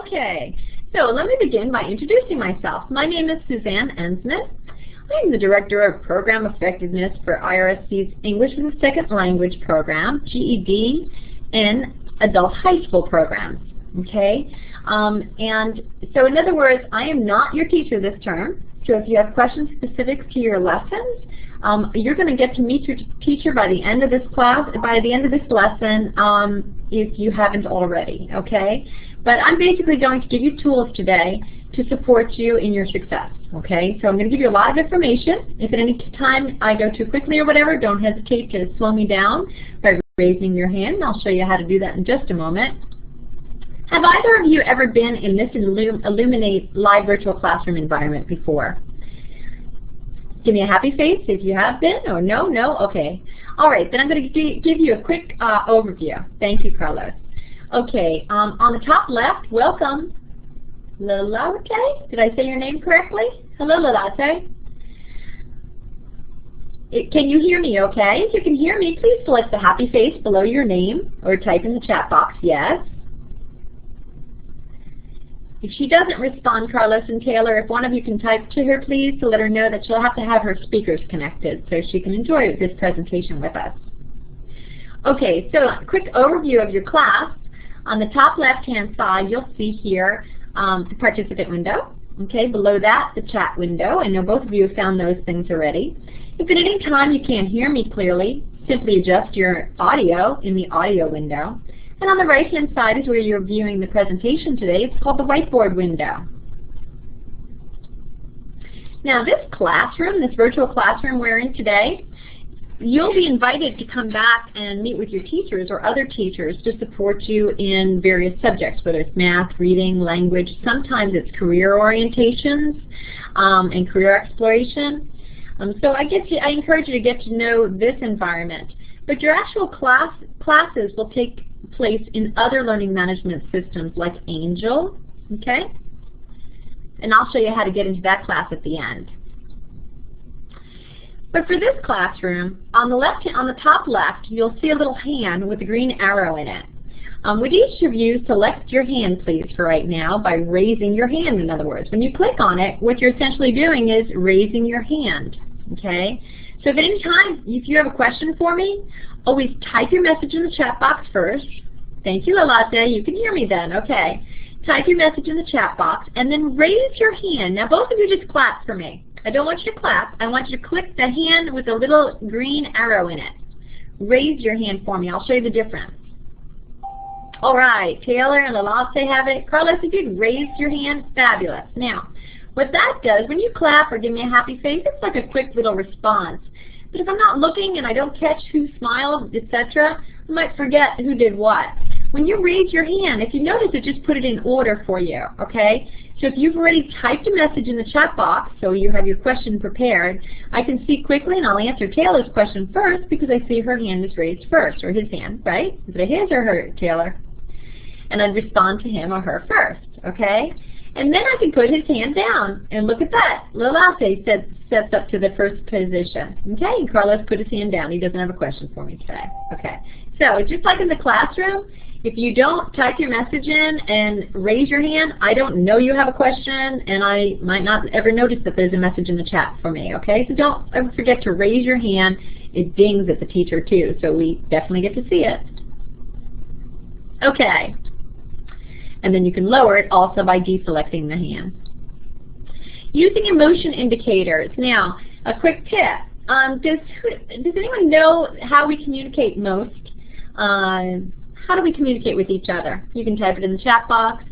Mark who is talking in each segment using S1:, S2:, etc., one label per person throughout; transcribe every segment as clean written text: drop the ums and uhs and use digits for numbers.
S1: Okay, so let me begin by introducing myself. My name is Suzanne Ensmith. I'm the Director of Program Effectiveness for IRSC's English as a Second Language program, GED, and Adult High School programs. Okay, and so in other words, I am not your teacher this term. So if you have questions specific to your lessons, you're going to get to meet your teacher by the end of this class, by the end of this lesson, if you haven't already. Okay, but I'm basically going to give you tools today to support you in your success. Okay, so I'm going to give you a lot of information. If at any time I go too quickly or whatever, don't hesitate to slow me down by raising your hand, and I'll show you how to do that in just a moment. Have either of you ever been in this Elluminate live virtual classroom environment before? Give me a happy face if you have been, or no? No? Okay. All right, then I'm going to give you a quick overview. Thank you, Carlos. Okay, on the top left, welcome, Lalate. Did I say your name correctly? Hello, Lalate. Can you hear me okay? If you can hear me, please select the happy face below your name or type in the chat box, yes. If she doesn't respond, Carlos and Taylor, if one of you can type to her, please, to let her know that she'll have to have her speakers connected so she can enjoy this presentation with us. Okay, so a quick overview of your class. On the top left-hand side, you'll see here the participant window. Okay, below that, the chat window. I know both of you have found those things already. If at any time you can't hear me clearly, simply adjust your audio in the audio window. And on the right-hand side is where you're viewing the presentation today. It's called the whiteboard window. Now this classroom, this virtual classroom we're in today, you'll be invited to come back and meet with your teachers or other teachers to support you in various subjects, whether it's math, reading, language. Sometimes it's career orientations and career exploration. So I encourage you to get to know this environment. But your actual classes will take place in other learning management systems like Angel, okay? And I'll show you how to get into that class at the end. But for this classroom, on the top left, you'll see a little hand with a green arrow in it. Would each of you select your hand, please, for right now by raising your hand, in other words. When you click on it, what you're essentially doing is raising your hand, okay? So if at any time, if you have a question for me, always type your message in the chat box first. Thank you, Lalate. You can hear me then. Okay. Type your message in the chat box and then raise your hand. Now both of you just clap for me. I don't want you to clap. I want you to click the hand with a little green arrow in it. Raise your hand for me. I'll show you the difference. All right. Taylor and Lalate have it. Carlos, if you'd raise your hand, fabulous. Now, what that does, when you clap or give me a happy face, it's like a quick little response. But if I'm not looking and I don't catch who smiled, etc., I might forget who did what. When you raise your hand, if you notice, it just put it in order for you, okay? So if you've already typed a message in the chat box, so you have your question prepared, I can see quickly and I'll answer Taylor's question first because I see her hand is raised first, or his hand, right? Is it his or her, Taylor? And I'd respond to him or her first, okay? And then I can put his hand down, and look at that. Lalate steps up to the first position. Okay, and Carlos put his hand down. He doesn't have a question for me today. Okay, so just like in the classroom, if you don't type your message in and raise your hand, I don't know you have a question, and I might not ever notice that there's a message in the chat for me. Okay, so don't ever forget to raise your hand. It dings at the teacher too, so we definitely get to see it. Okay. And then you can lower it also by deselecting the hand. Using emotion indicators. Now, a quick tip. Does anyone know how we communicate most? How do we communicate with each other? You can type it in the chat box.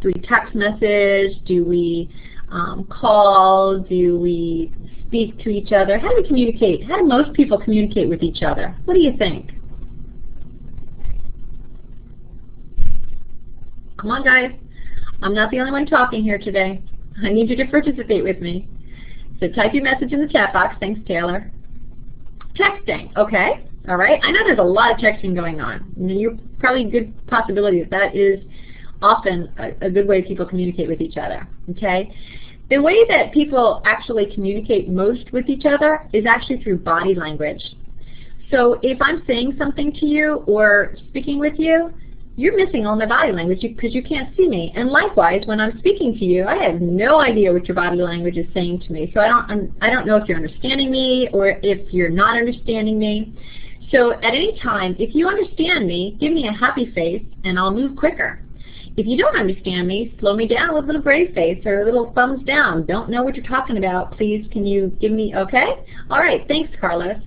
S1: Do we text message? Do we call? Do we speak to each other? How do we communicate? How do most people communicate with each other? What do you think? Come on, guys. I'm not the only one talking here today. I need you to participate with me. So type your message in the chat box. Thanks, Taylor. Texting. Okay. All right. I know there's a lot of texting going on. And you're probably a good possibility that is often a good way people communicate with each other. Okay. The way that people actually communicate most with each other is actually through body language. So if I'm saying something to you or speaking with you, you're missing all my body language because you can't see me. And likewise, when I'm speaking to you, I have no idea what your body language is saying to me. So I don't know if you're understanding me or if you're not understanding me. So at any time, if you understand me, give me a happy face and I'll move quicker. If you don't understand me, slow me down with a little brave face or a little thumbs down. Don't know what you're talking about. Please, can you give me, okay? All right, thanks, Carlos.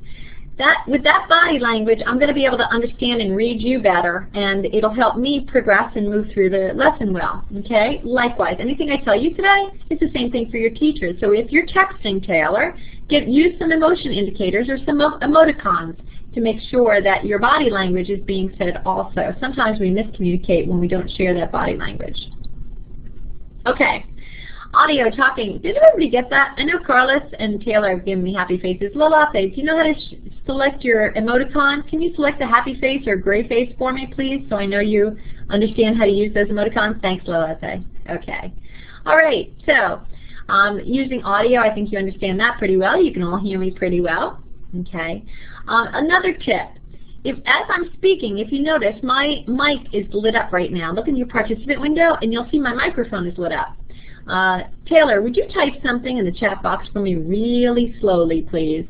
S1: With that body language, I'm going to be able to understand and read you better, and it'll help me progress and move through the lesson well, okay? Likewise, anything I tell you today, it's the same thing for your teachers. So if you're texting Taylor, use some emotion indicators or some emoticons to make sure that your body language is being said also. Sometimes we miscommunicate when we don't share that body language. Okay. Audio talking. Did everybody get that? I know Carlos and Taylor have given me happy faces. Lolate, do you know how to select your emoticons? Can you select a happy face or a gray face for me, please, so I know you understand how to use those emoticons? Thanks, Lolate. Okay. All right. So using audio, I think you understand that pretty well. You can all hear me pretty well. Okay. Another tip. As I'm speaking, if you notice, my mic is lit up right now. Look in your participant window, and you'll see my microphone is lit up. Taylor, would you type something in the chat box for me really slowly, please?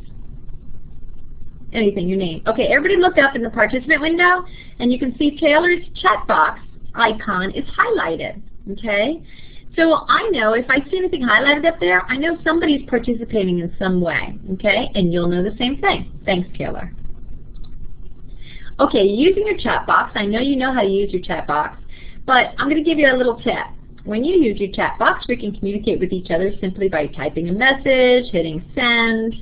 S1: Anything, your name. Okay, everybody look up in the participant window, and you can see Taylor's chat box icon is highlighted, okay? So I know if I see anything highlighted up there, I know somebody's participating in some way, okay? And you'll know the same thing. Thanks, Taylor. Okay, using your chat box, I know you know how to use your chat box, but I'm going to give you a little tip. When you use your chat box, we can communicate with each other simply by typing a message, hitting send.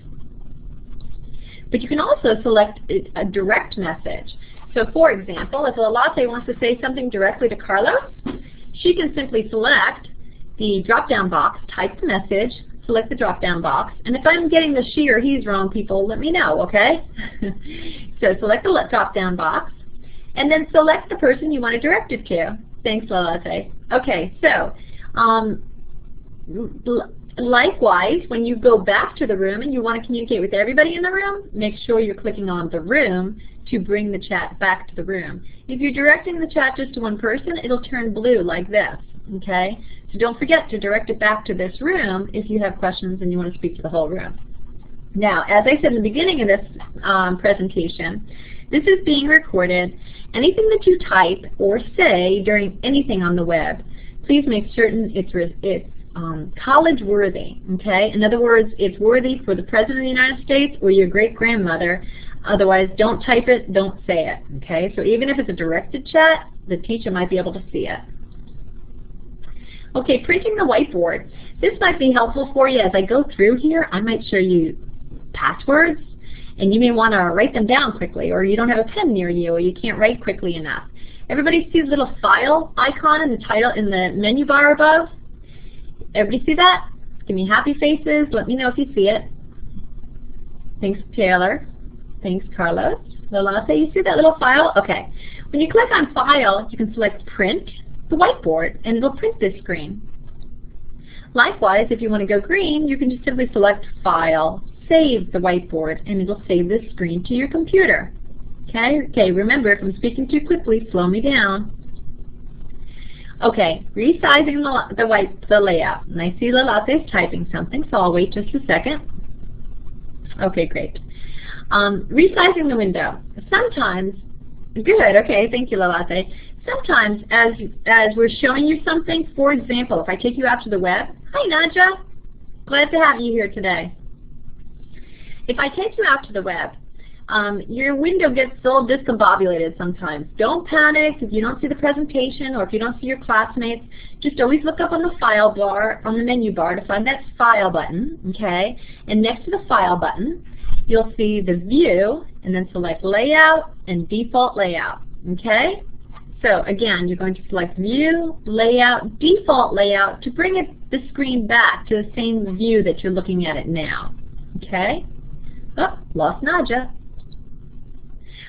S1: But you can also select a direct message. So for example, if Lolate wants to say something directly to Carlos, she can simply select the drop-down box, type the message, select the drop-down box, and if I'm getting the she or he's wrong, people, let me know, okay? So select the drop-down box, and then select the person you want to direct it to. Thanks, Lolate. Okay, so likewise, when you go back to the room and you want to communicate with everybody in the room, make sure you're clicking on the room to bring the chat back to the room. If you're directing the chat just to one person, it'll turn blue like this, okay? So don't forget to direct it back to this room if you have questions and you want to speak to the whole room. Now, as I said in the beginning of this presentation, this is being recorded. Anything that you type or say during anything on the web, please make certain it's college worthy, okay? In other words, it's worthy for the President of the United States or your great-grandmother. Otherwise, don't type it, don't say it, okay? So even if it's a directed chat, the teacher might be able to see it. Okay, printing the whiteboard. This might be helpful for you. As I go through here, I might show you passwords, and you may want to write them down quickly, or you don't have a pen near you, or you can't write quickly enough. Everybody see the little file icon in the title in the menu bar above? Everybody see that? Give me happy faces. Let me know if you see it. Thanks, Taylor. Thanks, Carlos. Lolate, you see that little file? Okay. When you click on File, you can select Print the Whiteboard, and it'll print this screen. Likewise, if you want to go green, you can just simply select File, Save the Whiteboard, and it'll save this screen to your computer. Okay, remember, if I'm speaking too quickly, slow me down. Okay, resizing the layout. And I see Lolate is typing something, so I'll wait just a second. Okay, great. Resizing the window. Sometimes, good, okay, thank you, Lolate. Sometimes, as we're showing you something, for example, if I take you out to the web, hi Nadja, glad to have you here today. If I take you out to the web, your window gets so discombobulated sometimes. Don't panic if you don't see the presentation or if you don't see your classmates. Just always look up on the file bar, on the menu bar, to find that File button, okay? And next to the File button, you'll see the View, and then select Layout and Default Layout, okay? So again, you're going to select View, Layout, Default Layout to bring the screen back to the same view that you're looking at it now, okay? Oh, lost Nadja.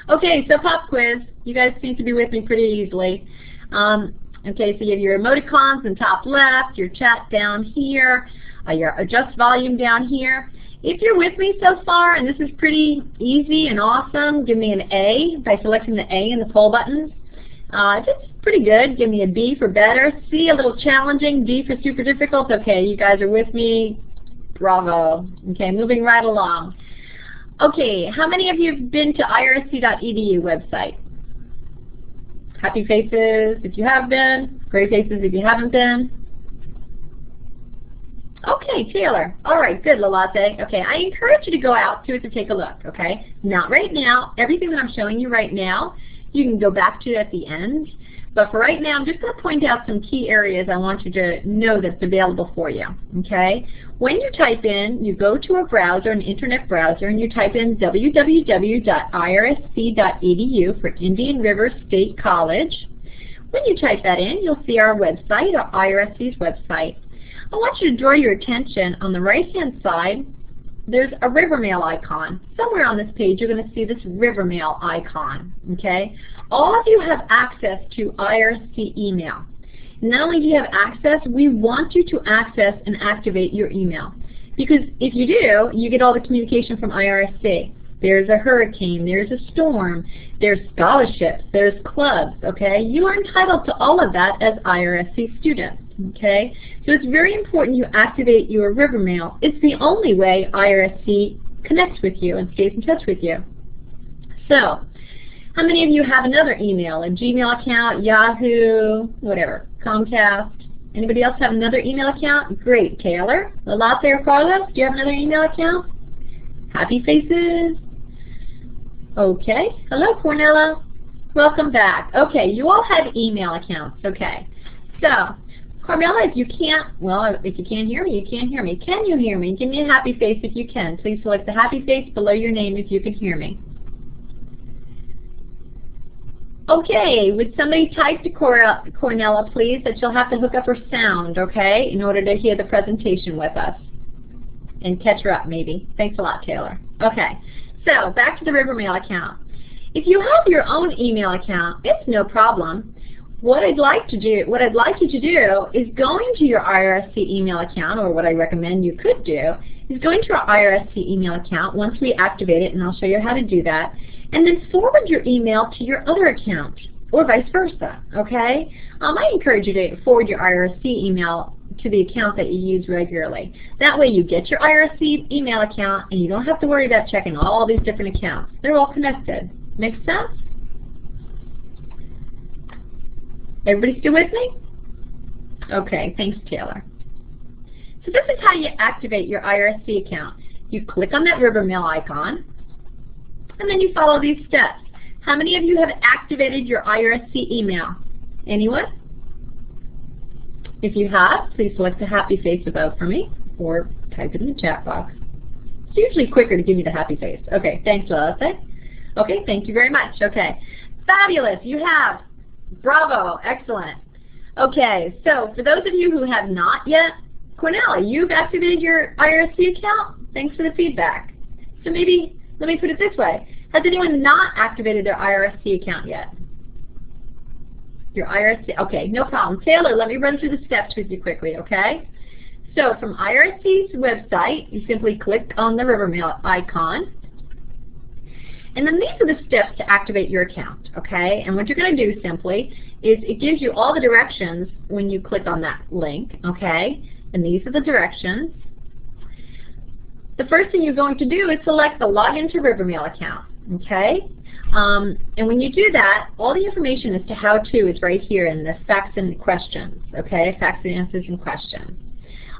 S1: Okay, so pop quiz. You guys seem to be with me pretty easily. Okay, so you have your emoticons in top left, your chat down here, your adjust volume down here. If you're with me so far, and this is pretty easy and awesome, give me an A by selecting the A in the poll buttons. If it's Pretty good. Give me a B for better. C, a little challenging. D for super difficult. Okay, you guys are with me. Bravo. Okay, moving right along. Okay, how many of you have been to irsc.edu website? Happy faces if you have been. Gray faces if you haven't been. Okay, Taylor. All right, good, Lalate. Okay, I encourage you to go out to it to take a look, okay? Not right now. Everything that I'm showing you right now, you can go back to at the end. But for right now, I'm just going to point out some key areas I want you to know that's available for you, okay? When you type in, you go to a browser, an internet browser, and you type in www.irsc.edu for Indian River State College. When you type that in, you'll see our website, our IRSC's website. I want you to draw your attention on the right-hand side. There's a Rivermail icon. Somewhere on this page you're going to see this Rivermail icon, okay? All of you have access to IRSC email. Not only do you have access, we want you to access and activate your email. Because if you do, you get all the communication from IRSC. There's a hurricane, there's a storm, there's scholarships, there's clubs, okay? You are entitled to all of that as IRSC students, okay? So it's very important you activate your Rivermail. It's the only way IRSC connects with you and stays in touch with you. So, how many of you have another email, a Gmail account, Yahoo, whatever, Comcast? Anybody else have another email account? Great, Taylor. Lalate or Carlos, do you have another email account? Happy faces. Okay. Hello, Cornella. Welcome back. Okay, you all have email accounts. Okay. So, Carmela, if you can't, well, if you can't hear me, you can't hear me. Can you hear me? Give me a happy face if you can. Please select the happy face below your name if you can hear me. Okay, would somebody type to Cornella, please, that she'll have to hook up her sound, okay, in order to hear the presentation with us. And catch her up, maybe. Thanks a lot, Taylor. Okay, so back to the Rivermail account. If you have your own email account, it's no problem. What I'd like you to do is go into your IRSC email account, or what I recommend you could do, is go into our IRSC email account once we activate it, and I'll show you how to do that, and then forward your email to your other account, or vice versa, okay? I encourage you to forward your IRSC email to the account that you use regularly. That way you get your IRSC email account and you don't have to worry about checking all these different accounts. They're all connected. Make sense? Everybody still with me? Okay, thanks, Taylor. So this is how you activate your IRSC account. You click on that Rivermail icon, and then you follow these steps. How many of you have activated your IRSC email? Anyone? If you have, please select the happy face above for me, or type it in the chat box. It's usually quicker to give me the happy face. Okay, thanks, Lilith. Okay, thank you very much. Okay, fabulous. You have. Bravo, excellent. Okay, so for those of you who have not yet, Cornella, you've activated your IRSC account? Thanks for the feedback. So maybe, let me put it this way. Has anyone not activated their IRSC account yet? Your IRSC, okay, no problem. Taylor, let me run through the steps with you quickly, okay? So from IRSC's website, you simply click on the Rivermail icon. And then these are the steps to activate your account, okay? And what you're going to do simply is it gives you all the directions when you click on that link, okay? And these are the directions. The first thing you're going to do is select the Login to Rivermail account, okay? And when you do that, all the information as to how to is right here in the facts and questions, okay? Facts and answers and questions.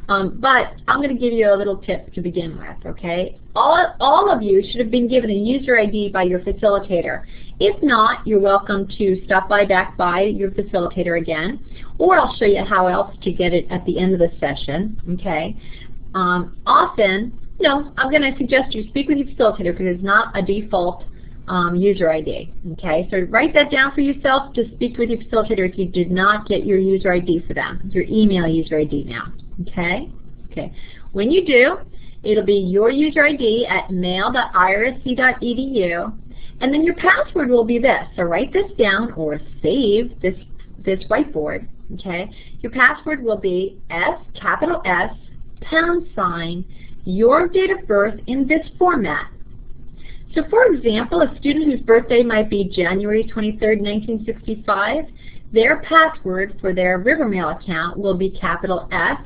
S1: But I'm going to give you a little tip to begin with, okay? All of you should have been given a user ID by your facilitator. If not, you're welcome to stop back by your facilitator again, or I'll show you how else to get it at the end of the session, okay? Often, I'm going to suggest you speak with your facilitator because it's not a default user ID, okay? So write that down for yourself to speak with your facilitator if you did not get your user ID for them, your email user ID now, okay? Okay. When you do, it'll be your user ID at mail.irsc.edu, and then your password will be this. So write this down or save this whiteboard, okay? Your password will be capital S, #, your date of birth in this format. So for example, a student whose birthday might be January 23rd, 1965, their password for their Rivermail account will be capital S,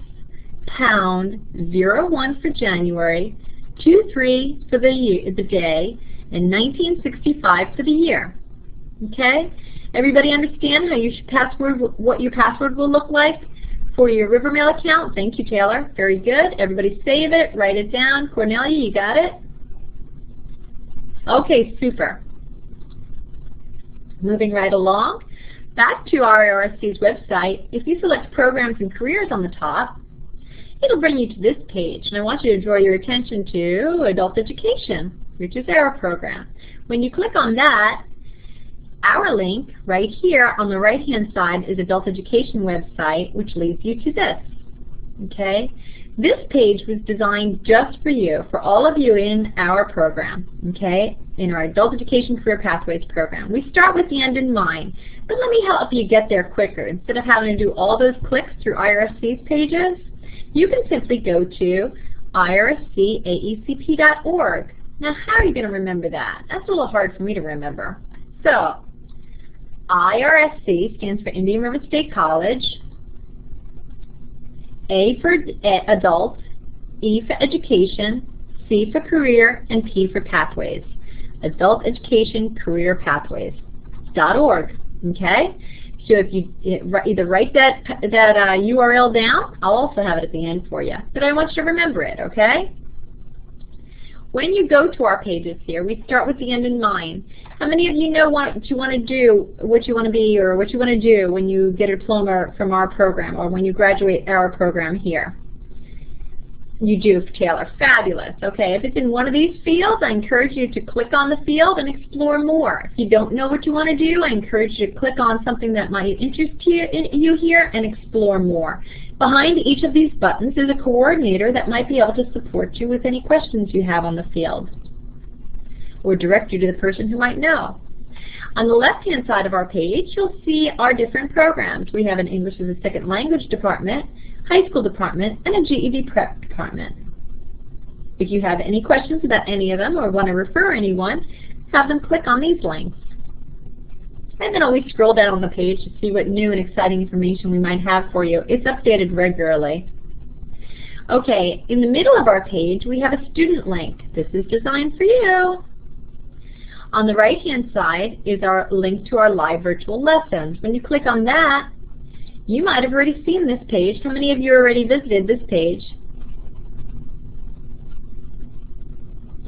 S1: pound, 01 for January, 23 for the day, and 1965 for the year. Okay? Everybody understand how you should what your password will look like for your Rivermail account? Thank you, Taylor. Very good. Everybody save it, write it down. Cornelia, you got it? Okay, super. Moving right along, back to our IRSC's website, if you select Programs and Careers on the top, it'll bring you to this page, and I want you to draw your attention to Adult Education, which is our program. When you click on that, our link right here on the right-hand side is Adult Education website, which leads you to this. Okay? This page was designed just for you, for all of you in our program, okay, in our Adult Education Career Pathways program. We start with the end in mind, but let me help you get there quicker. Instead of having to do all those clicks through IRSC's pages, you can simply go to irscaecp.org. Now, how are you going to remember that? That's a little hard for me to remember. So, IRSC stands for Indian River State College, A for Adult, E for Education, C for Career, and P for Pathways. Adult Education Career Pathways.org. Okay? So if you either write that URL down, I'll also have it at the end for you. But I want you to remember it, okay? When you go to our pages here, we start with the end in mind. How many of you know what you want to do, what you want to be, or what you want to do when you get a diploma from our program or when you graduate our program here? You do, Taylor. Fabulous. Okay, if it's in one of these fields, I encourage you to click on the field and explore more. If you don't know what you want to do, I encourage you to click on something that might interest you here and explore more. Behind each of these buttons is a coordinator that might be able to support you with any questions you have on the field or direct you to the person who might know. On the left-hand side of our page, you'll see our different programs. We have an English as a Second Language department, high school department, and a GED prep department. If you have any questions about any of them or want to refer anyone, have them click on these links. And then always scroll down on the page to see what new and exciting information we might have for you. It's updated regularly. Okay, in the middle of our page, we have a student link. This is designed for you. On the right-hand side is our link to our live virtual lessons. When you click on that, you might have already seen this page. How many of you already visited this page?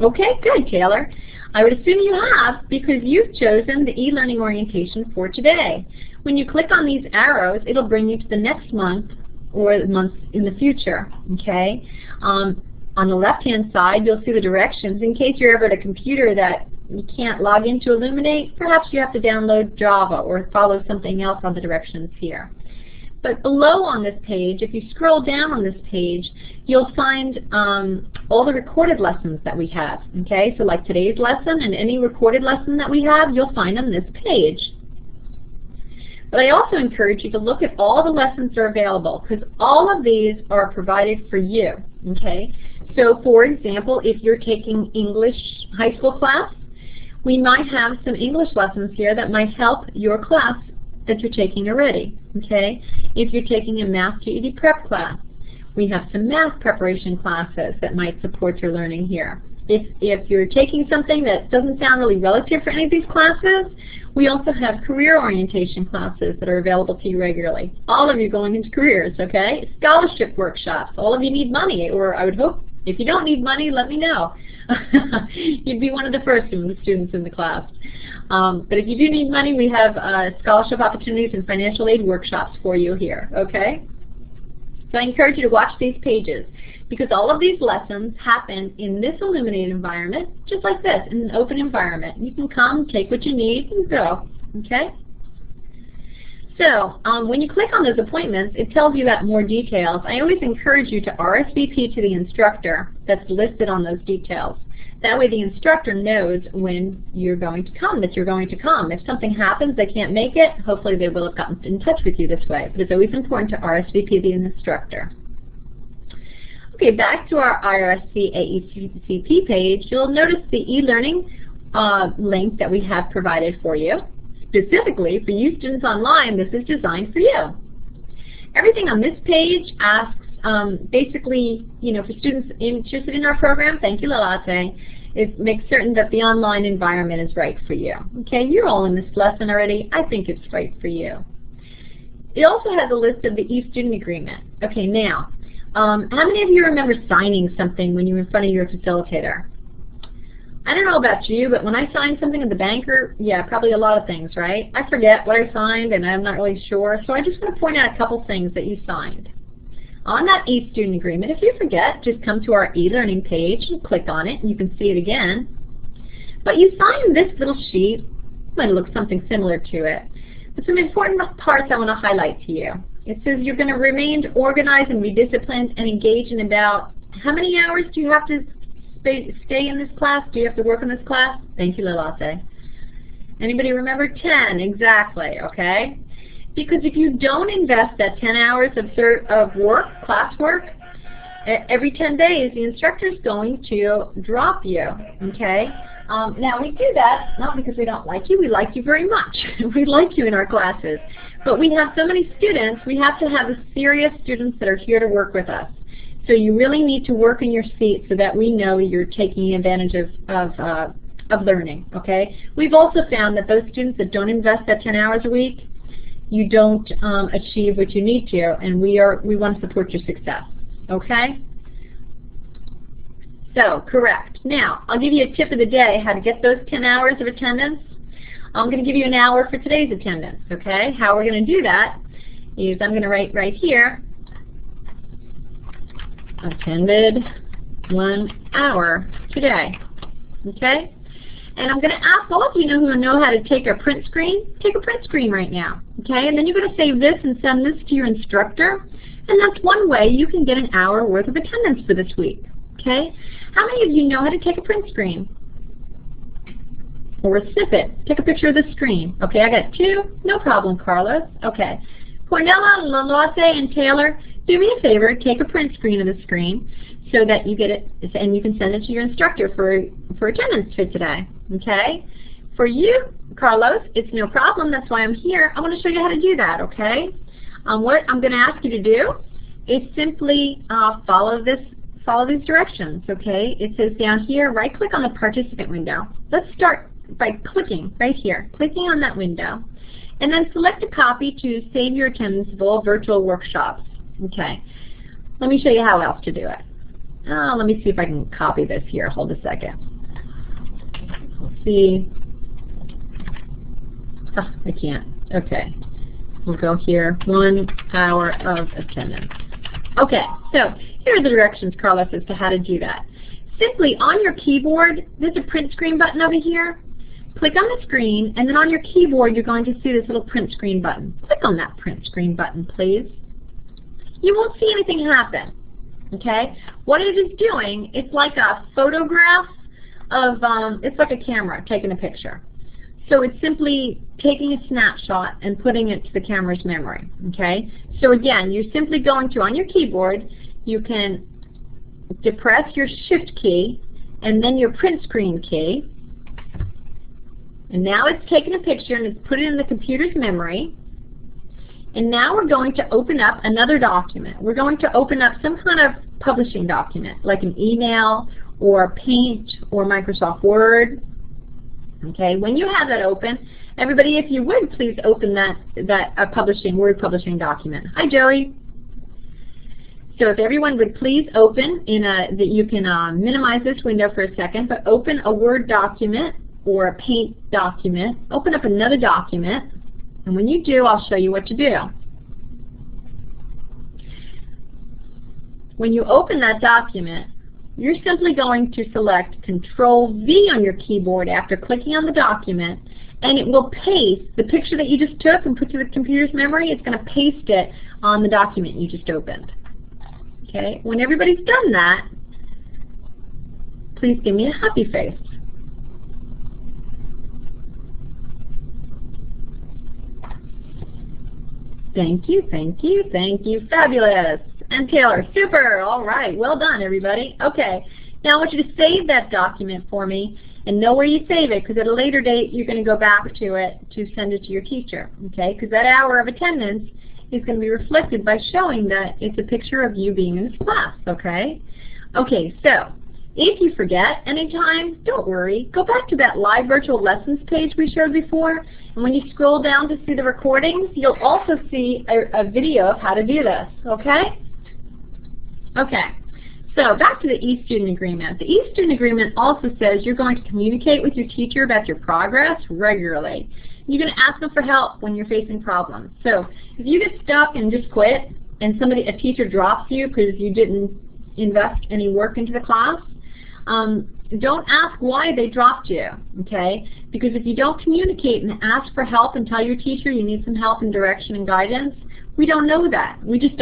S1: Okay, good, Taylor. I would assume you have because you've chosen the e-learning orientation for today. When you click on these arrows, it'll bring you to the next month or the month in the future, okay? On the left-hand side, you'll see the directions. In case you're ever at a computer that you can't log into Elluminate, perhaps you have to download Java or follow something else on the directions here. But below on this page, if you scroll down on this page, you'll find all the recorded lessons that we have. Okay, so like today's lesson and any recorded lesson that we have, you'll find on this page. But I also encourage you to look at all the lessons that are available because all of these are provided for you. Okay, so for example, if you're taking English high school class, we might have some English lessons here that might help your class that you're taking already. Okay? If you're taking a math GED prep class, we have some math preparation classes that might support your learning here. If you're taking something that doesn't sound really relative for any of these classes, we also have career orientation classes that are available to you regularly. All of you going into careers, okay? Scholarship workshops. All of you need money, or I would hope if you don't need money, let me know. You'd be one of the first of the students in the class. But if you do need money, we have scholarship opportunities and financial aid workshops for you here, okay? So I encourage you to watch these pages because all of these lessons happen in this Elluminate environment, just like this, in an open environment. You can come, take what you need, and go, okay? So when you click on those appointments, it tells you about more details. I always encourage you to RSVP to the instructor that's listed on those details. That way the instructor knows when you're going to come, that you're going to come. If something happens, they can't make it, hopefully they will have gotten in touch with you this way. But it's always important to RSVP the instructor. Okay, back to our IRSC AECP page, you'll notice the e-learning link that we have provided for you. specifically for you students online, this is designed for you. Everything on this page asks basically, for students interested in our program, thank you, Lalate, is make certain that the online environment is right for you. Okay, you're all in this lesson already. I think it's right for you. It also has a list of the e-student agreement. Okay, now, how many of you remember signing something when you were in front of your facilitator? I don't know about you, but when I sign something at the banker, yeah, probably a lot of things, right? I forget what I signed and I'm not really sure, so I just want to point out a couple things that you signed. On that e-student agreement, if you forget, just come to our e-learning page and click on it and you can see it again. But you sign this little sheet, it might look something similar to it. But some important parts I want to highlight to you. It says you're going to remain organized and be disciplined and engaged in about, how many hours do you have to stay in this class? Do you have to work in this class? Thank you, Lalate. Anybody remember? 10, exactly, okay? Because if you don't invest that 10 hours of work, classwork, every 10 days, the instructor is going to drop you, okay? Now, we do that not because we don't like you. We like you very much. We like you in our classes. But we have so many students, we have to have the serious students that are here to work with us. So you really need to work in your seat so that we know you're taking advantage of learning, okay? We've also found that those students that don't invest that 10 hours a week, you don't achieve what you need to, and we want to support your success, okay? So, correct. Now, I'll give you a tip of the day, how to get those 10 hours of attendance. I'm going to give you an hour for today's attendance, okay? How we're going to do that is I'm going to write right here, attended 1 hour today, okay? And I'm going to ask all of you who know how to take a print screen, take a print screen right now, okay? And then you're going to save this and send this to your instructor, and that's one way you can get an hour worth of attendance for this week, okay? How many of you know how to take a print screen? Or a snippet? Take a picture of the screen. Okay, I got 2. No problem, Carlos. Okay. Cornella, Lalate, and Taylor, do me a favor, take a print screen of the screen so that you get it, and you can send it to your instructor for attendance for today. Okay? For you, Carlos, it's no problem. That's why I'm here. I want to show you how to do that, okay? What I'm going to ask you to do is simply follow these directions, okay? It says down here, right-click on the participant window. Let's start by clicking right here, clicking on that window, and then select a copy to save your attendance of all virtual workshops. Okay. Let me show you how else to do it. Let me see if I can copy this here. Hold a second. Let's see. Oh, I can't. Okay. We'll go here. 1 hour of attendance. Okay, so here are the directions, Carlos, as to how to do that. Simply on your keyboard, there's a print screen button over here. Click on the screen, and then on your keyboard you're going to see this little print screen button. Click on that print screen button, please. You won't see anything happen, okay? What it is doing, it's like a photograph of, it's like a camera taking a picture. So it's simply taking a snapshot and putting it to the camera's memory, okay? So again, you're simply going to, on your keyboard, you can depress your Shift key and then your print screen key. And now it's taken a picture and it's put it in the computer's memory. And now we're going to open up another document. We're going to open up some kind of publishing document, like an email or Paint or Microsoft Word. Okay, when you have that open, everybody, if you would, please open that Word publishing document. Hi, Joey. So if everyone would please open that you can minimize this window for a second, but open a Word document or a Paint document. Open up another document, and when you do, I'll show you what to do. When you open that document, you're simply going to select Control-V on your keyboard after clicking on the document, and it will paste the picture that you just took and put to the computer's memory. It's going to paste it on the document you just opened. Okay, when everybody's done that, please give me a happy face. Thank you, thank you, thank you. Fabulous. And Taylor, super. All right, well done, everybody. Okay, now I want you to save that document for me And know where you save it, because at a later date you're going to go back to it to send it to your teacher, okay? Because that hour of attendance is going to be reflected by showing that it's a picture of you being in this class, okay? Okay, so if you forget anytime, don't worry. Go back to that live virtual lessons page we showed before, and when you scroll down to see the recordings, you'll also see a video of how to do this, okay? Okay, so back to the eStudent Agreement. The eStudent Agreement also says you're going to communicate with your teacher about your progress regularly. You're going to ask them for help when you're facing problems. So if you get stuck and just quit, and a teacher drops you because you didn't invest any work into the class, don't ask why they dropped you, okay? Because if you don't communicate and ask for help and tell your teacher you need some help and direction and guidance, we don't know that. We just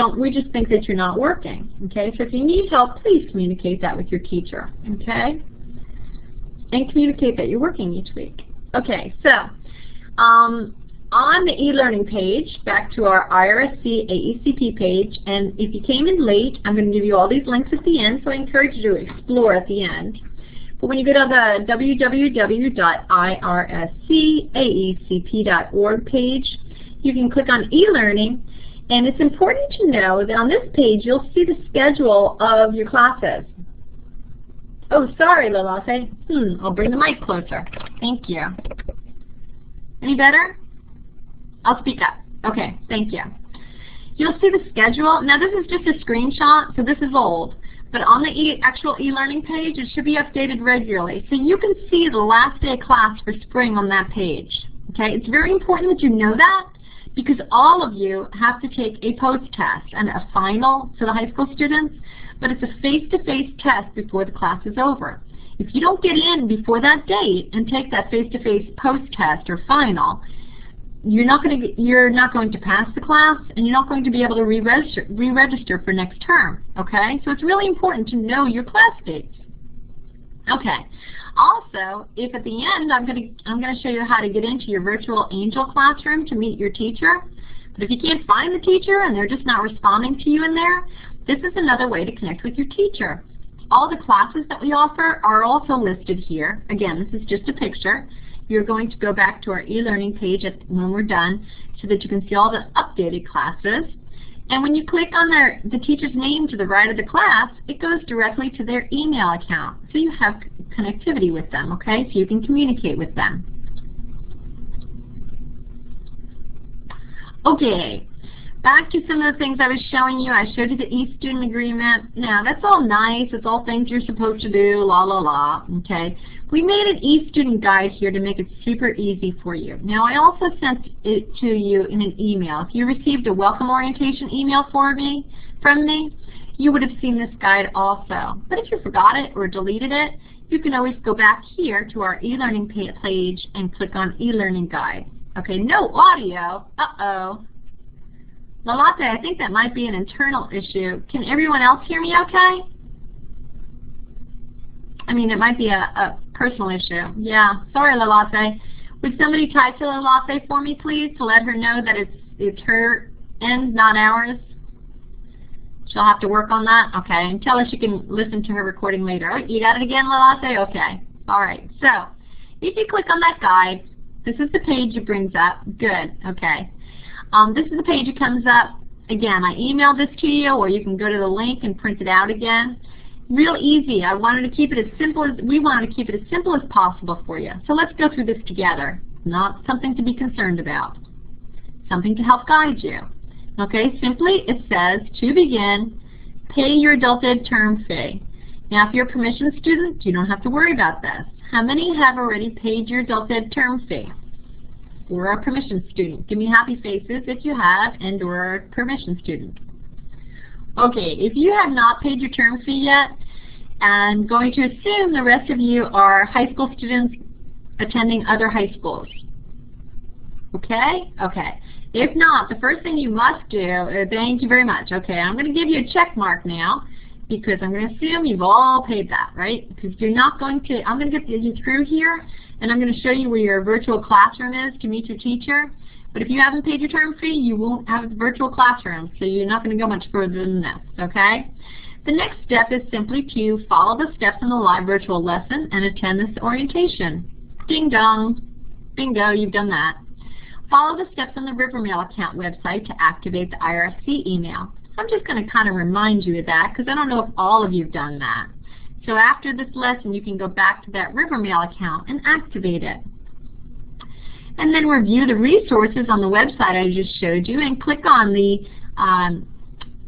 S1: think that you're not working, okay? So if you need help, please communicate that with your teacher, okay? And communicate that you're working each week. Okay, so on the e-learning page, back to our IRSC AECP page, and if you came in late, I'm going to give you all these links at the end, so I encourage you to explore at the end. But when you go to the www.irscaecp.org page, you can click on e-learning, and it's important to know that on this page you'll see the schedule of your classes. Oh, sorry, Lalase. I'll bring the mic closer. Thank you. Any better? I'll speak up. Okay, thank you. You'll see the schedule. Now this is just a screenshot, so this is old. But on the actual e-learning page, it should be updated regularly. So you can see the last day of class for spring on that page. Okay, it's very important that you know that, because all of you have to take a post-test and a final to the high school students, but it's a face-to-face test before the class is over. If you don't get in before that date and take that face-to-face post-test or final, you're not going to pass the class, and you're not going to be able to re-register for next term, okay? So it's really important to know your class dates. Okay. Also, if at the end I'm going to show you how to get into your virtual Angel classroom to meet your teacher, but if you can't find the teacher and they're just not responding to you in there, this is another way to connect with your teacher. All the classes that we offer are also listed here. Again, this is just a picture. You're going to go back to our e-learning page when we're done so that you can see all the updated classes. And when you click on the teacher's name to the right of the class, it goes directly to their email account. So you have connectivity with them, okay? So you can communicate with them. Okay, back to some of the things I was showing you. I showed you the eStudent Agreement. Now, that's all nice. It's all things you're supposed to do, la, la, la, okay? We made an eStudent guide here to make it super easy for you. Now, I also sent it to you in an email. If you received a welcome orientation email from me, you would have seen this guide also. But if you forgot it or deleted it, you can always go back here to our e-learning page and click on e-learning guide. Okay, no audio. Uh-oh. Lalate, I think that might be an internal issue. Can everyone else hear me okay? I mean, it might be a personal issue. Yeah, sorry, Lalate. Would somebody type to Lalate for me, please, to let her know that it's her end, not ours? She'll have to work on that? Okay, and tell her she can listen to her recording later. Oh, you got it again, Lalate? Okay. All right. So, if you click on that guide, this is the page it brings up. Good. Okay. This is the page that comes up. Again, I emailed this to you, or you can go to the link and print it out again. Real easy. We wanted to keep it as simple as possible for you. So let's go through this together. Not something to be concerned about. Something to help guide you. Okay, simply it says, to begin, pay your adult ed term fee. Now if you're a permission student, you don't have to worry about this. How many have already paid your adult ed term fee? Or a permission student? Give me happy faces if you have, and or a permission student. Okay, if you have not paid your term fee yet, I'm going to assume the rest of you are high school students attending other high schools. Okay? Okay. If not, the first thing you must do, thank you very much. Okay, I'm going to give you a check mark now, because I'm going to assume you've all paid that, right? Because you're not going to, I'm going to get you through here, and I'm going to show you where your virtual classroom is to meet your teacher. But if you haven't paid your term fee, you won't have a virtual classroom, so you're not going to go much further than this, okay? The next step is simply to follow the steps in the live virtual lesson and attend this orientation. Ding dong. Bingo, you've done that. Follow the steps on the Rivermail account website to activate the IRC email. I'm just going to kind of remind you of that because I don't know if all of you have done that. So after this lesson, you can go back to that Rivermail account and activate it. And then review the resources on the website I just showed you and click on the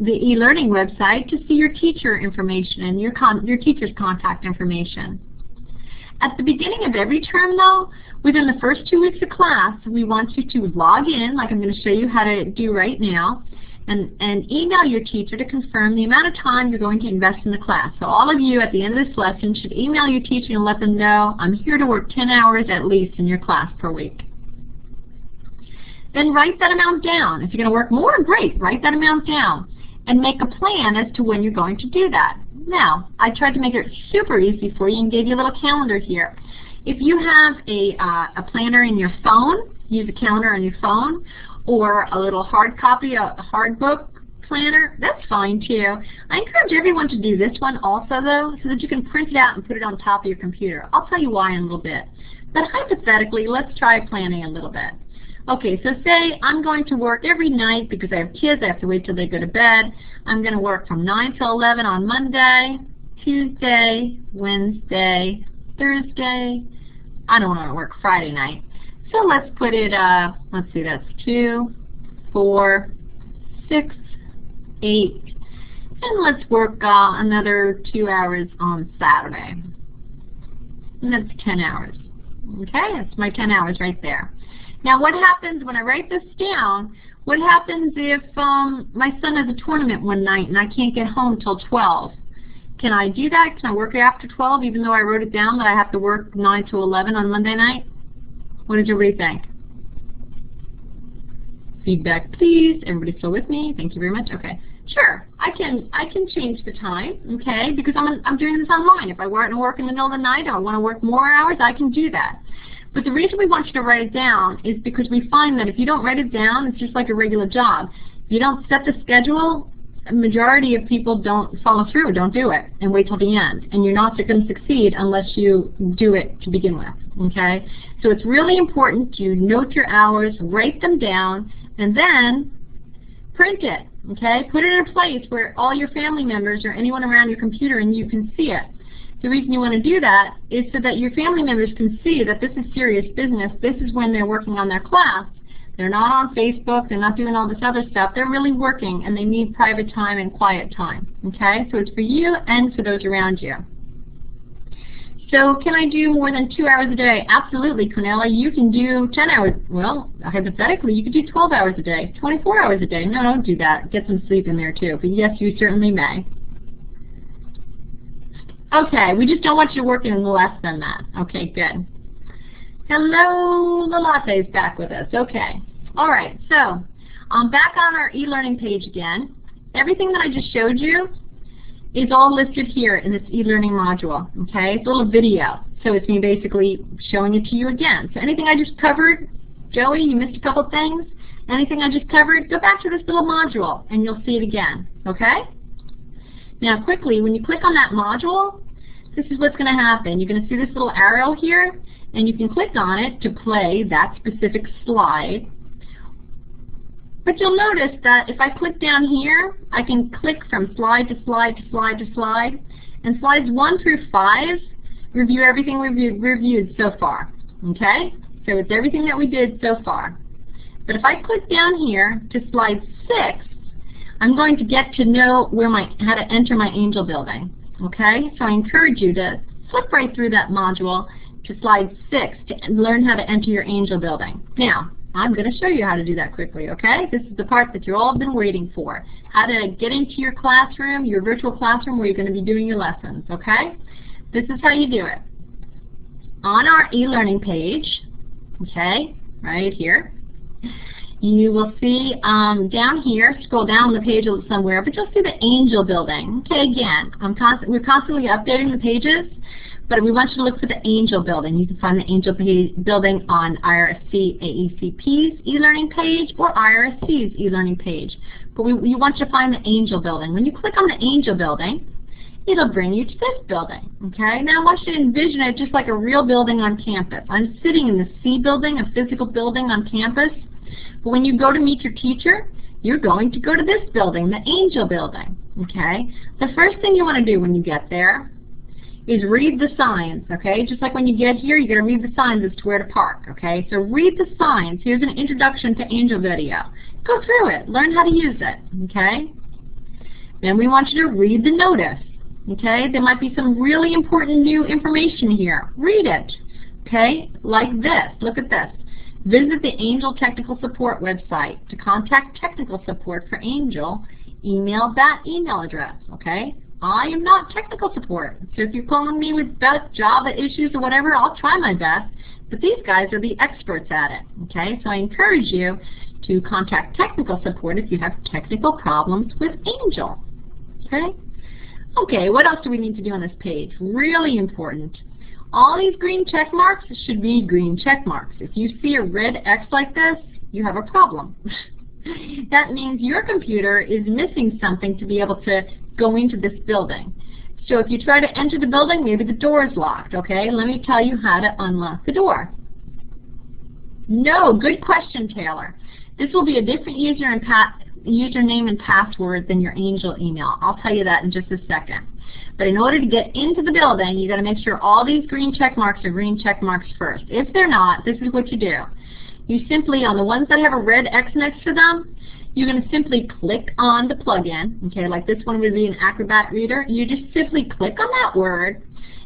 S1: e-learning website to see your teacher information and your teacher's contact information. At the beginning of every term, though, within the first 2 weeks of class, we want you to log in, like I'm going to show you how to do right now, and email your teacher to confirm the amount of time you're going to invest in the class. So all of you at the end of this lesson should email your teacher and let them know, I'm here to work 10 hours at least in your class per week. Then write that amount down. If you're going to work more, great, write that amount down and make a plan as to when you're going to do that. Now, I tried to make it super easy for you and gave you a little calendar here. If you have a planner in your phone, use a calendar on your phone, or a little hard copy, a hard book planner, that's fine too. I encourage everyone to do this one also though, so that you can print it out and put it on top of your computer. I'll tell you why in a little bit. But hypothetically, let's try planning a little bit. Okay, so say I'm going to work every night because I have kids, I have to wait till they go to bed. I'm going to work from 9 till 11 on Monday, Tuesday, Wednesday, Thursday. I don't want to work Friday night. So let's put it, let's see, that's 2, 4, 6, 8, and let's work another 2 hours on Saturday. And that's 10 hours. Okay, that's my 10 hours right there. Now what happens when I write this down, what happens if my son has a tournament one night and I can't get home till 12? Can I do that? Can I work after 12 even though I wrote it down that I have to work 9 to 11 on Monday night? What did everybody think? Feedback please. Everybody still with me? Thank you very much. Okay. Sure. I can change the time, okay, because I'm doing this online. If I want to work in the middle of the night or I want to work more hours, I can do that. But the reason we want you to write it down is because we find that if you don't write it down, it's just like a regular job. If you don't set the schedule, a majority of people don't follow through, don't do it, and wait till the end. And you're not going to succeed unless you do it to begin with, okay? So it's really important to note your hours, write them down, and then print it, okay? Put it in a place where all your family members or anyone around your computer and you can see it. The reason you want to do that is so that your family members can see that this is serious business. This is when they're working on their class. They're not on Facebook. They're not doing all this other stuff. They're really working, and they need private time and quiet time. Okay? So it's for you and for those around you. So can I do more than 2 hours a day? Absolutely, Cornelia. You can do 10 hours. Well, hypothetically, you could do 12 hours a day, 24 hours a day. No, don't do that. Get some sleep in there, too. But yes, you certainly may. Okay, we just don't want you working less than that. Okay, good. Hello, the latte's back with us. Okay. All right, so back on our e-learning page again. Everything that I just showed you is all listed here in this e-learning module. Okay, it's a little video, so it's me basically showing it to you again. So anything I just covered, Joey, you missed a couple things. Anything I just covered, go back to this little module and you'll see it again. Okay? Now quickly, when you click on that module, this is what's going to happen. You're going to see this little arrow here, and you can click on it to play that specific slide. But you'll notice that if I click down here, I can click from slide to slide to slide to slide. And slides 1 through 5 review everything we've reviewed so far. Okay? So it's everything that we did so far. But if I click down here to slide 6, I'm going to get to know where how to enter my angel building. Okay? So I encourage you to flip right through that module to slide 6 to learn how to enter your angel building. Now, I'm going to show you how to do that quickly, okay? This is the part that you've all been waiting for. How to get into your classroom, your virtual classroom where you're going to be doing your lessons, okay? This is how you do it. On our e-learning page, okay, right here, you will see down here, scroll down the page somewhere, but you'll see the angel building. Okay, again, we're constantly updating the pages, But we want you to look for the Angel Building. You can find the Angel Building on IRSC AECP's e-learning page or IRSC's e-learning page. But we want you to find the Angel Building. When you click on the Angel Building, it'll bring you to this building. Okay? Now I want you to envision it just like a real building on campus. I'm sitting in the C building, a physical building on campus. But when you go to meet your teacher, you're going to go to this building, the Angel Building. Okay? The first thing you want to do when you get there is read the signs, okay? Just like when you get here, you're going to read the signs as to where to park, okay? So read the signs. Here's an introduction to Angel video. Go through it. Learn how to use it, okay? Then we want you to read the notice, okay? There might be some really important new information here. Read it, okay? Like this. Look at this. Visit the Angel Technical Support website. To contact technical support for Angel, email that email address, okay? I am not technical support, so if you're calling me with Java issues or whatever, I'll try my best, but these guys are the experts at it, okay? So I encourage you to contact technical support if you have technical problems with Angel, okay? Okay, what else do we need to do on this page? Really important. All these green check marks should be green check marks. If you see a red X like this, you have a problem. That means your computer is missing something to be able to go into this building. So if you try to enter the building, maybe the door is locked, okay? Let me tell you how to unlock the door. No, good question, Taylor. This will be a different username and password than your Angel email. I'll tell you that in just a second. But in order to get into the building, you've got to make sure all these green check marks are green check marks first. If they're not, this is what you do. You simply, on the ones that have a red X next to them, you're going to simply click on the plugin, okay, like this one would be an Acrobat Reader. You just simply click on that word,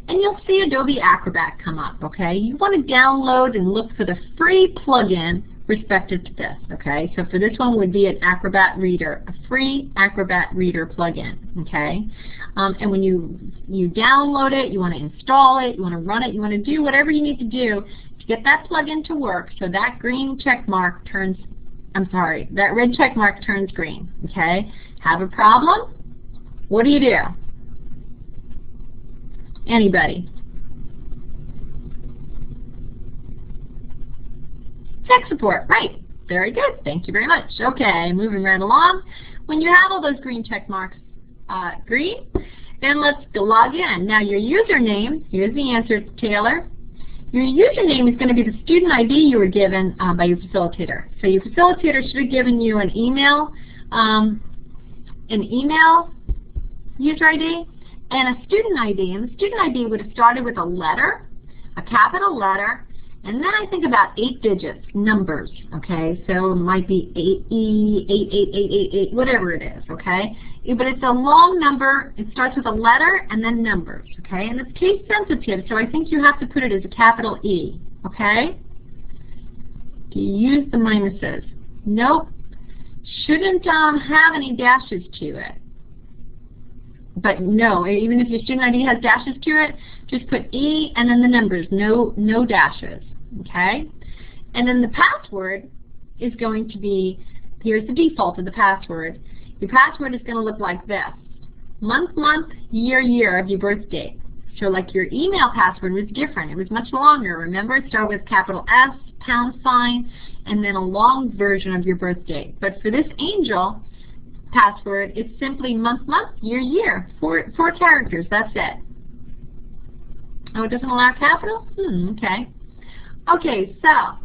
S1: and you'll see Adobe Acrobat come up, okay? You want to download and look for the free plugin respective to this, okay? So for this one would be an Acrobat Reader, a free Acrobat Reader plugin, okay? And when you download it, you want to install it, you want to run it, you want to do whatever you need to do to get that plugin to work so that green check mark turns, that red check mark turns green, okay? Have a problem? What do? Anybody? Tech support, right. Very good. Thank you very much. Okay, moving right along. When you have all those green check marks green, then let's log in. Now your username, here's the answer, Taylor. Your username is going to be the student ID you were given by your facilitator. So your facilitator should have given you an email user ID and a student ID. And the student ID would have started with a letter, a capital letter, and then I think about 8 digits, numbers, okay? So it might be 88888, whatever it is, okay? But it's a long number. It starts with a letter and then numbers, okay? And it's case sensitive, so I think you have to put it as a capital E, okay? Do you use the minuses? Nope. Shouldn't have any dashes to it. But no, even if your student ID has dashes to it, just put E and then the numbers, no dashes, okay? And then the password is going to be, here's the default of the password. Your password is going to look like this. Month, year of your birth date. So like your email password was different. It was much longer. Remember, it started with capital S, #, and then a long version of your birth date. But for this Angel password, it's simply month, year. Four characters, that's it. Oh, it doesn't allow capital? Okay. Okay, so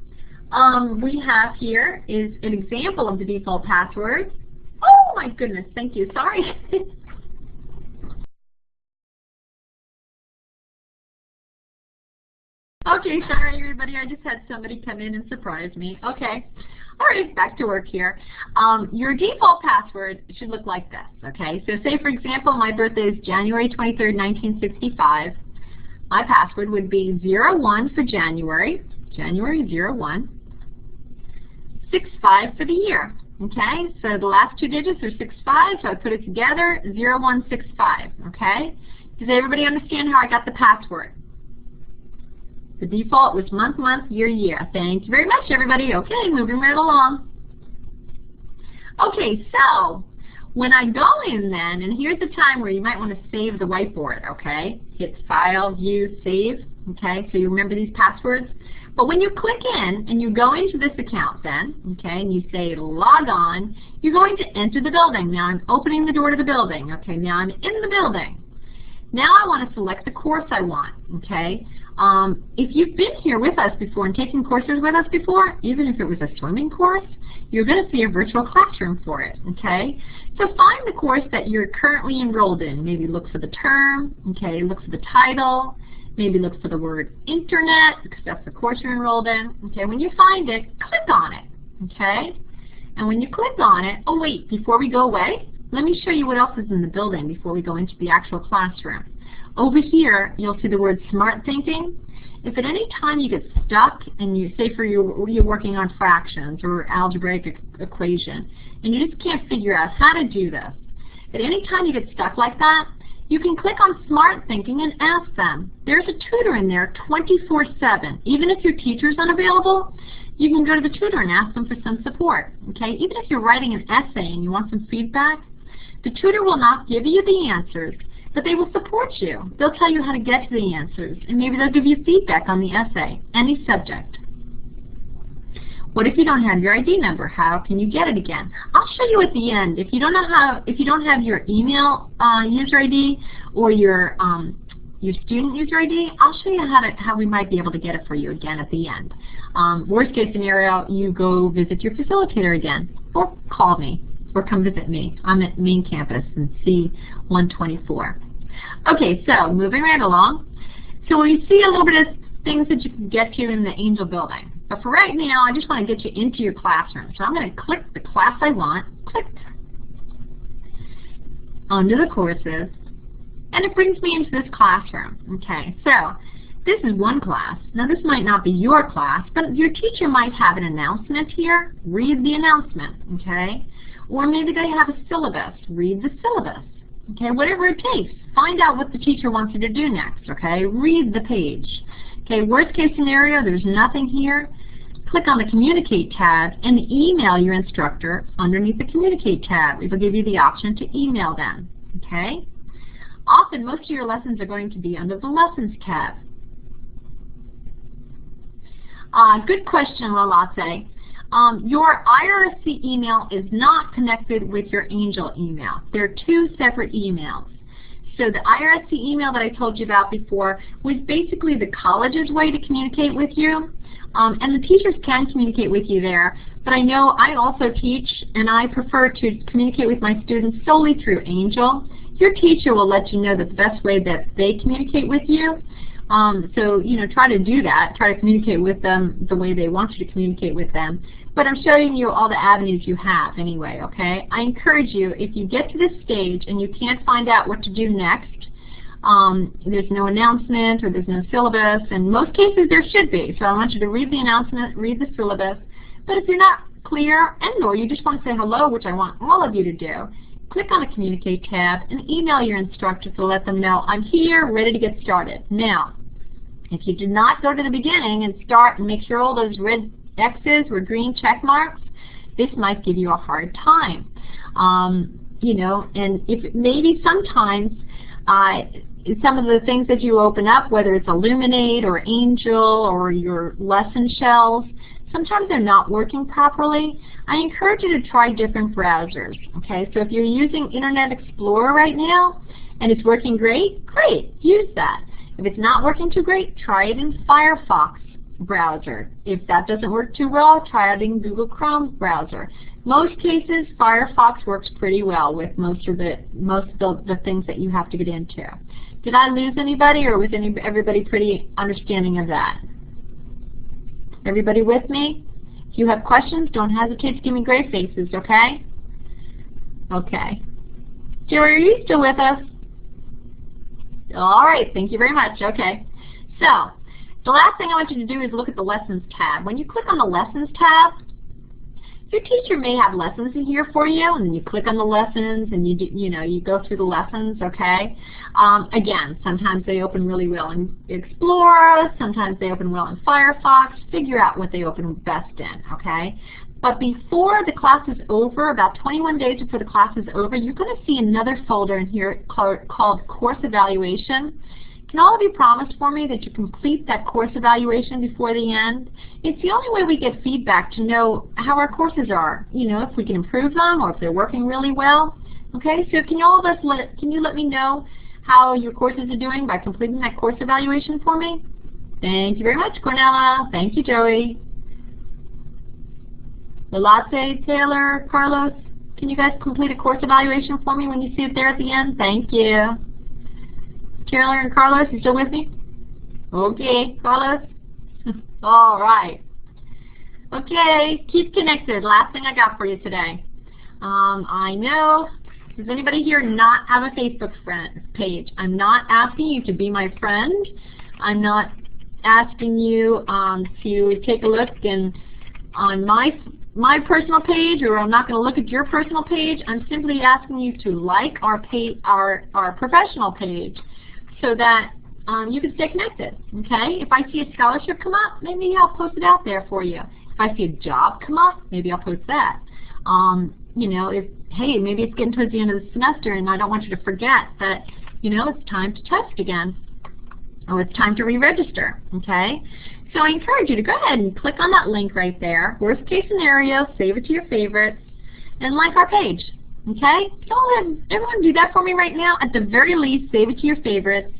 S1: we have here is an example of the default password. Oh my goodness, thank you, sorry. Okay, sorry everybody, I just had somebody come in and surprise me. Okay. All right, back to work here. Your default password should look like this, okay? So say, for example, my birthday is January 23rd, 1965. My password would be 01 for January 01, 65 for the year, okay? So the last 2 digits are 65, so I put it together, 0165, okay? Does everybody understand how I got the password? The default was month, year. Thank you very much, everybody. Okay, moving right along. Okay, so When I go in then, and here's the time where you might want to save the whiteboard, okay? Hit File, View, Save, okay? So you remember these passwords. But when you click in and you go into this account then, okay, and you say log on, you're going to enter the building. Now I'm opening the door to the building. Okay, now I'm in the building. Now I want to select the course I want, okay? If you've been here with us before and taken courses with us before, even if it was a swimming course, you're going to see a virtual classroom for it, okay? So find the course that you're currently enrolled in. Maybe look for the term, okay, look for the title, maybe look for the word internet because that's the course you're enrolled in, okay? When you find it, click on it, okay? And when you click on it, oh wait, before we go away, let me show you what else is in the building before we go into the actual classroom. Over here, you'll see the word Smart Thinking. If at any time you get stuck and you say you're working on fractions or algebraic equation and you just can't figure out how to do this, at any time you get stuck like that, you can click on Smart Thinking and ask them. There's a tutor in there 24/7. Even if your teacher's unavailable, you can go to the tutor and ask them for some support. Okay? Even if you're writing an essay and you want some feedback, the tutor will not give you the answers, but they will support you. They'll tell you how to get to the answers, and maybe they'll give you feedback on the essay, any subject. What if you don't have your ID number? How can you get it again? I'll show you at the end. If you don't have your email user ID or your student user ID, I'll show you how we might be able to get it for you again at the end. Worst case scenario, you go visit your facilitator again, or call me, or come visit me. I'm at main campus in C124. Okay, so moving right along. So we see a little bit of things that you can get to in the Angel building. But for right now, I just want to get you into your classroom. So I'm going to click the class I want, click under the courses, and it brings me into this classroom. Okay, so this is one class. Now this might not be your class, but your teacher might have an announcement here. Read the announcement, okay? Or maybe they have a syllabus. Read the syllabus. Okay, whatever it takes. Find out what the teacher wants you to do next, okay? Read the page. Okay, worst case scenario, there's nothing here. Click on the Communicate tab and email your instructor underneath the Communicate tab. It will give you the option to email them, okay? Often, most of your lessons are going to be under the Lessons tab. Good question, Lalase. Your IRSC email is not connected with your Angel email. They're two separate emails. So the IRSC email that I told you about before was basically the college's way to communicate with you. And the teachers can communicate with you there. But I know I also teach, and I prefer to communicate with my students solely through Angel. Your teacher will let you know that the best way that they communicate with you. So, you know, try to do that. Try to communicate with them the way they want you to communicate with them. But I'm showing you all the avenues you have anyway, okay? I encourage you, if you get to this stage and you can't find out what to do next, there's no announcement or there's no syllabus. In most cases there should be. So I want you to read the announcement, read the syllabus. But if you're not clear or you just want to say hello, which I want all of you to do, click on the Communicate tab and email your instructor to let them know, I'm here, ready to get started. Now, if you did not go to the beginning and start and make sure all those red X's were green check marks, this might give you a hard time. You know, and if maybe sometimes some of the things that you open up, whether it's Elluminate or Angel or your lesson shells, sometimes they're not working properly. I encourage you to try different browsers. Okay, so if you're using Internet Explorer right now and it's working great, great, use that. If it's not working too great, try it in Firefox browser. If that doesn't work too well, try it in Google Chrome browser. Most cases, Firefox works pretty well with most of the things that you have to get into. Did I lose anybody, or was everybody pretty understanding of that? Everybody with me? If you have questions, don't hesitate to give me gray faces, okay? Okay. Joey, are you still with us? All right, thank you very much. Okay. So, the last thing I want you to do is look at the Lessons tab. When you click on the Lessons tab, your teacher may have lessons in here for you, and then you click on the lessons and you go through the lessons, okay? Again, sometimes they open really well in Explorer, sometimes they open well in Firefox. Figure out what they open best in, okay? But before the class is over, about 21 days before the class is over, you're going to see another folder in here called Course Evaluation. Can all of you promise for me that you complete that course evaluation before the end? It's the only way we get feedback to know how our courses are, you know, if we can improve them or if they're working really well. Okay, so can you let me know how your courses are doing by completing that course evaluation for me? Thank you very much, Cornella. Thank you, Joey. Latte, Taylor, Carlos, can you guys complete a course evaluation for me when you see it there at the end? Thank you. Taylor and Carlos, you still with me? Okay, Carlos? All right. Okay, keep connected. Last thing I got for you today. I know, does anybody here not have a Facebook page? I'm not asking you to be my friend. I'm not asking you to take a look on my personal page, or I'm not going to look at your personal page. I'm simply asking you to like our professional page so that you can stay connected, okay? If I see a scholarship come up, maybe I'll post it out there for you. If I see a job come up, maybe I'll post that. You know, hey, maybe it's getting towards the end of the semester and I don't want you to forget that, you know, it's time to test again, or it's time to re-register, okay? So I encourage you to go ahead and click on that link right there. Worst case scenario, save it to your favorites, and like our page, okay? So everyone do that for me right now. At the very least, save it to your favorites.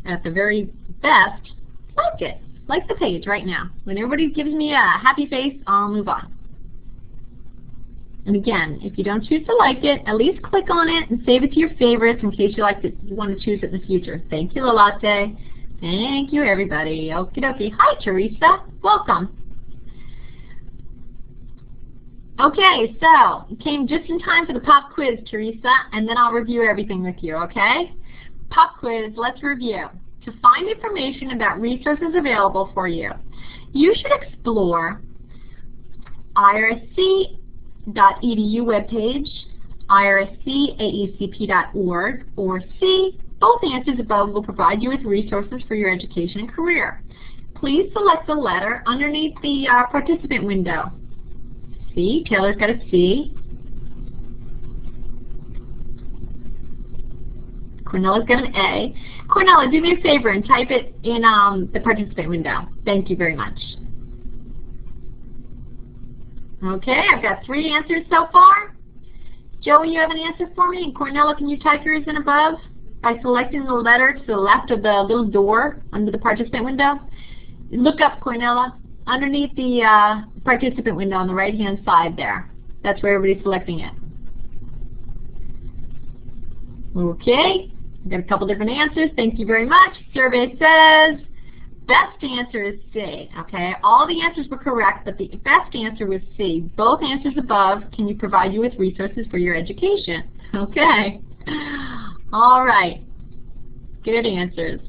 S1: At the very best, like it. Like the page right now. When everybody gives me a happy face, I'll move on. And again, if you don't choose to like it, at least click on it and save it to your favorites in case you want to choose it in the future. Thank you, Latte. Thank you, everybody. Okie dokie. Hi, Teresa. Welcome. Okay, so it came just in time for the pop quiz, Teresa, and then I'll review everything with you, okay? Pop quiz, let's review. To find information about resources available for you, you should explore irsc.edu webpage, irsc.aecp.org, or C. Both answers above will provide you with resources for your education and career. Please select the letter underneath the participant window. C. Taylor's got a C. Cornella's got an A. Cornella, do me a favor and type it in the participant window. Thank you very much. Okay, I've got 3 answers so far. Joey, you have an answer for me? And Cornella, can you type yours in above by selecting the letter to the left of the little door under the participant window? Look up, Cornella, underneath the participant window on the right-hand side there. That's where everybody's selecting it. Okay, we've got a couple different answers. Thank you very much. Survey says best answer is C. Okay, all the answers were correct, but the best answer was C. Both answers above can you provide you with resources for your education. Okay. All right. Good answers.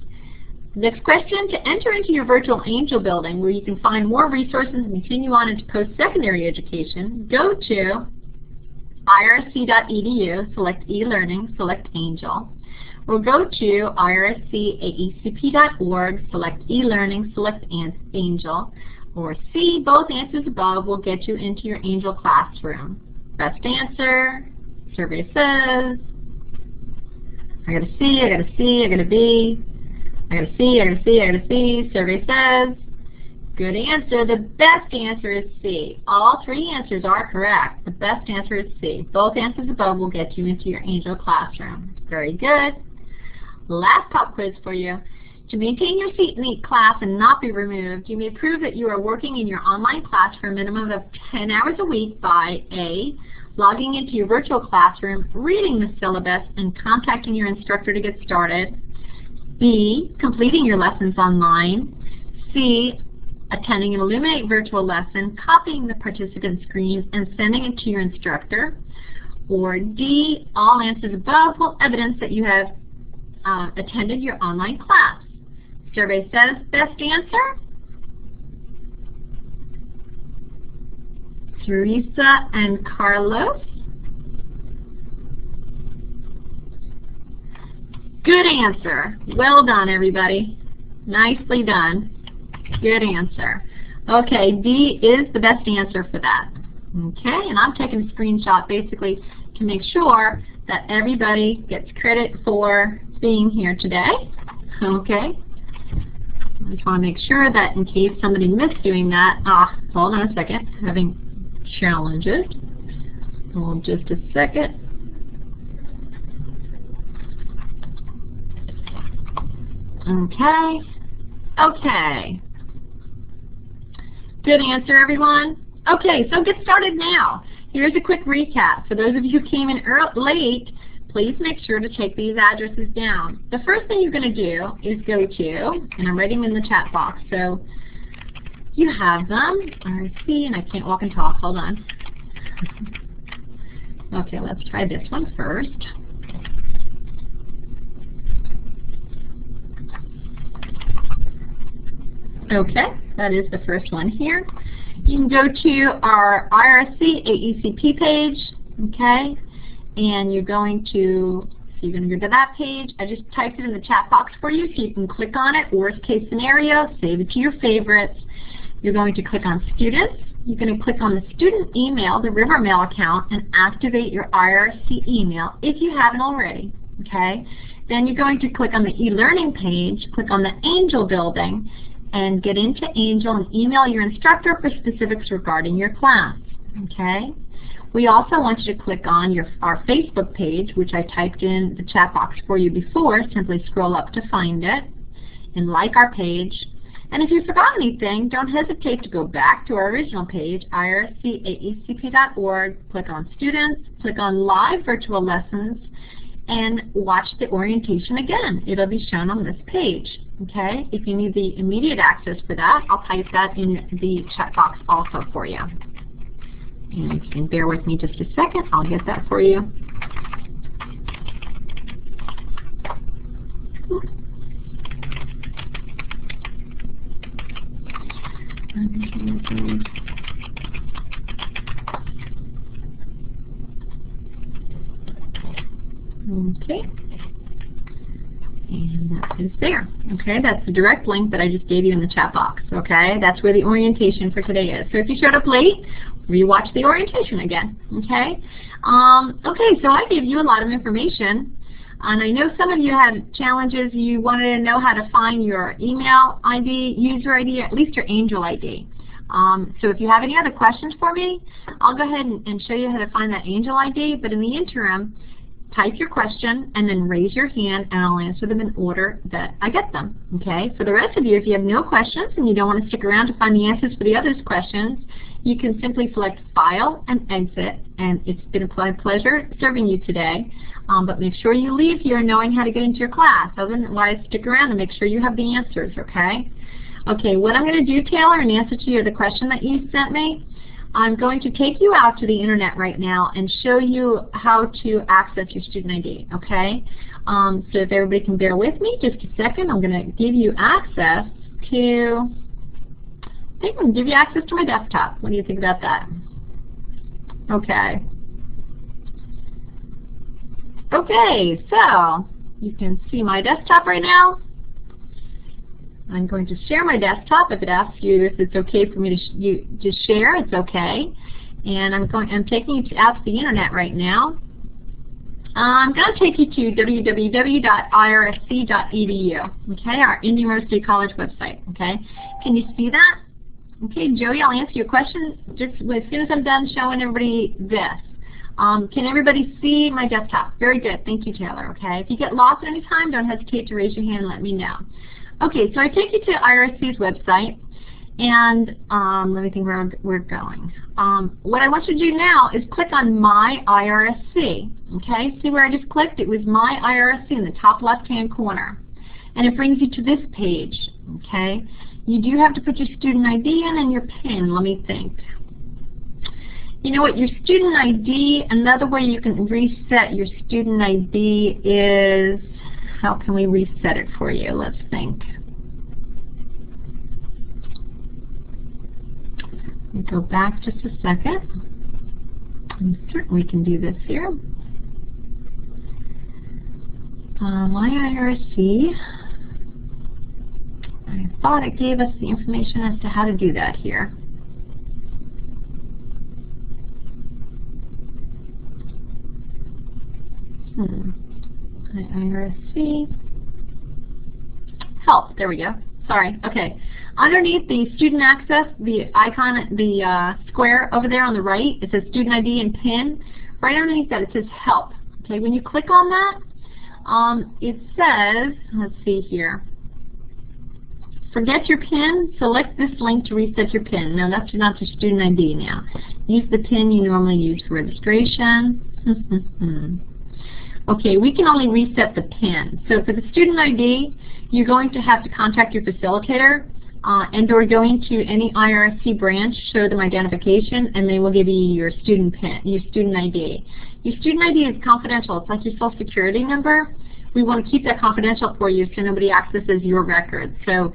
S1: Next question, to enter into your virtual Angel building where you can find more resources and continue on into post-secondary education, go to irsc.edu, select e-learning, select Angel, or go to irsc.aecp.org, select e-learning, select Angel, or C. Both answers above will get you into your Angel classroom. Best answer, survey says, I got a C, I got a C, I got a B, I got a C, I got a C, I got a C, survey says, good answer. The best answer is C. All 3 answers are correct. The best answer is C. Both answers above will get you into your Angel classroom. Very good. Last pop quiz for you. To maintain your seat in each class and not be removed, you may prove that you are working in your online class for a minimum of 10 hours a week by A, logging into your virtual classroom, reading the syllabus, and contacting your instructor to get started. B, completing your lessons online. C, attending an Elluminate virtual lesson, copying the participant screens, and sending it to your instructor. Or D, all answers above will evidence that you have attended your online class. Survey says best answer. Teresa and Carlos. Good answer. Well done, everybody. Nicely done. Good answer. Okay, D is the best answer for that. Okay, and I'm taking a screenshot basically to make sure that everybody gets credit for being here today. Okay. I just want to make sure that in case somebody missed doing that, hold on a second, having challenges. Hold just a second. Okay. Okay. Good answer, everyone. Okay, so get started now. Here's a quick recap. For those of you who came in late, please make sure to take these addresses down. The first thing you're going to do is go to, and I'm writing them in the chat box, so you have them. RSC, and I can't walk and talk. Hold on. Okay, let's try this one first. Okay, that is the first one here. You can go to our IRSC AECP page, okay, and you're going to go to that page. I just typed it in the chat box for you so you can click on it. Worst case scenario, save it to your favorites. You're going to click on students. You're going to click on the student email, the Rivermail account, and activate your IRSC email if you haven't already, okay. Then you're going to click on the e-learning page, click on the Angel building, and get into Angel and email your instructor for specifics regarding your class, okay? We also want you to click on our Facebook page, which I typed in the chat box for you before. Simply scroll up to find it and like our page. And if you forgot anything, don't hesitate to go back to our original page, irscaecp.org, click on Students, click on Live Virtual Lessons, and watch the orientation again. It'll be shown on this page. Okay? If you need the immediate access for that, I'll type that in the chat box also for you. And you can bear with me just a second. I'll get that for you. Okay. And that is there. Okay, that's the direct link that I just gave you in the chat box. Okay, that's where the orientation for today is. So if you showed up late, rewatch the orientation again. Okay. Okay, so I gave you a lot of information, and I know some of you had challenges. You wanted to know how to find your email ID, user ID, or at least your Angel ID. So if you have any other questions for me, I'll go ahead and show you how to find that Angel ID. But in the interim, type your question and then raise your hand, and I'll answer them in order that I get them. Okay? For the rest of you, if you have no questions and you don't want to stick around to find the answers for the others' questions, you can simply select File and Exit, and it's been a pleasure serving you today. But make sure you leave here knowing how to get into your class. Otherwise, stick around and make sure you have the answers, okay? Okay, what I'm going to do, Taylor, in answer to the question that you sent me, I'm going to take you out to the internet right now and show you how to access your student ID, okay? So if everybody can bear with me just a second, I'm going to give you access to, I think I'm going to give you access to my desktop. What do you think about that? Okay. Okay, so you can see my desktop right now. I'm going to share my desktop. If it asks you if it's okay for me to share, it's okay. And I'm taking you out to the internet right now. I'm going to take you to www.irsc.edu, okay, our Indian River State College website, okay. Can you see that? Okay, Joey, I'll answer your question just as soon as I'm done showing everybody this. Can everybody see my desktop? Very good. Thank you, Taylor, okay. If you get lost at any time, don't hesitate to raise your hand and let me know. Okay, so I take you to IRSC's website, and let me think where we're going. What I want you to do now is click on My IRSC. Okay, see where I just clicked? It was My IRSC in the top left-hand corner, and it brings you to this page. Okay, you do have to put your student ID in and your PIN. Let me think. You know what? Your student ID. Another way you can reset your student ID is. How can we reset it for you? Let's think. Let me go back just a second. I'm certain we can do this here. My IRSC. I thought it gave us the information as to how to do that here. IRSC. Help, there we go. Sorry, okay. Underneath the student access, the icon, the square over there on the right, it says student ID and PIN. Right underneath that it says help. Okay, when you click on that, it says, let's see here, forget your PIN, select this link to reset your PIN. No, that's not your student ID now. Use the PIN you normally use for registration. Okay, we can only reset the PIN. So for the student ID, you're going to have to contact your facilitator and or go into any IRSC branch, show them identification, and they will give you your student PIN, your student ID. Your student ID is confidential. It's like your Social Security number. We want to keep that confidential for you so nobody accesses your records. So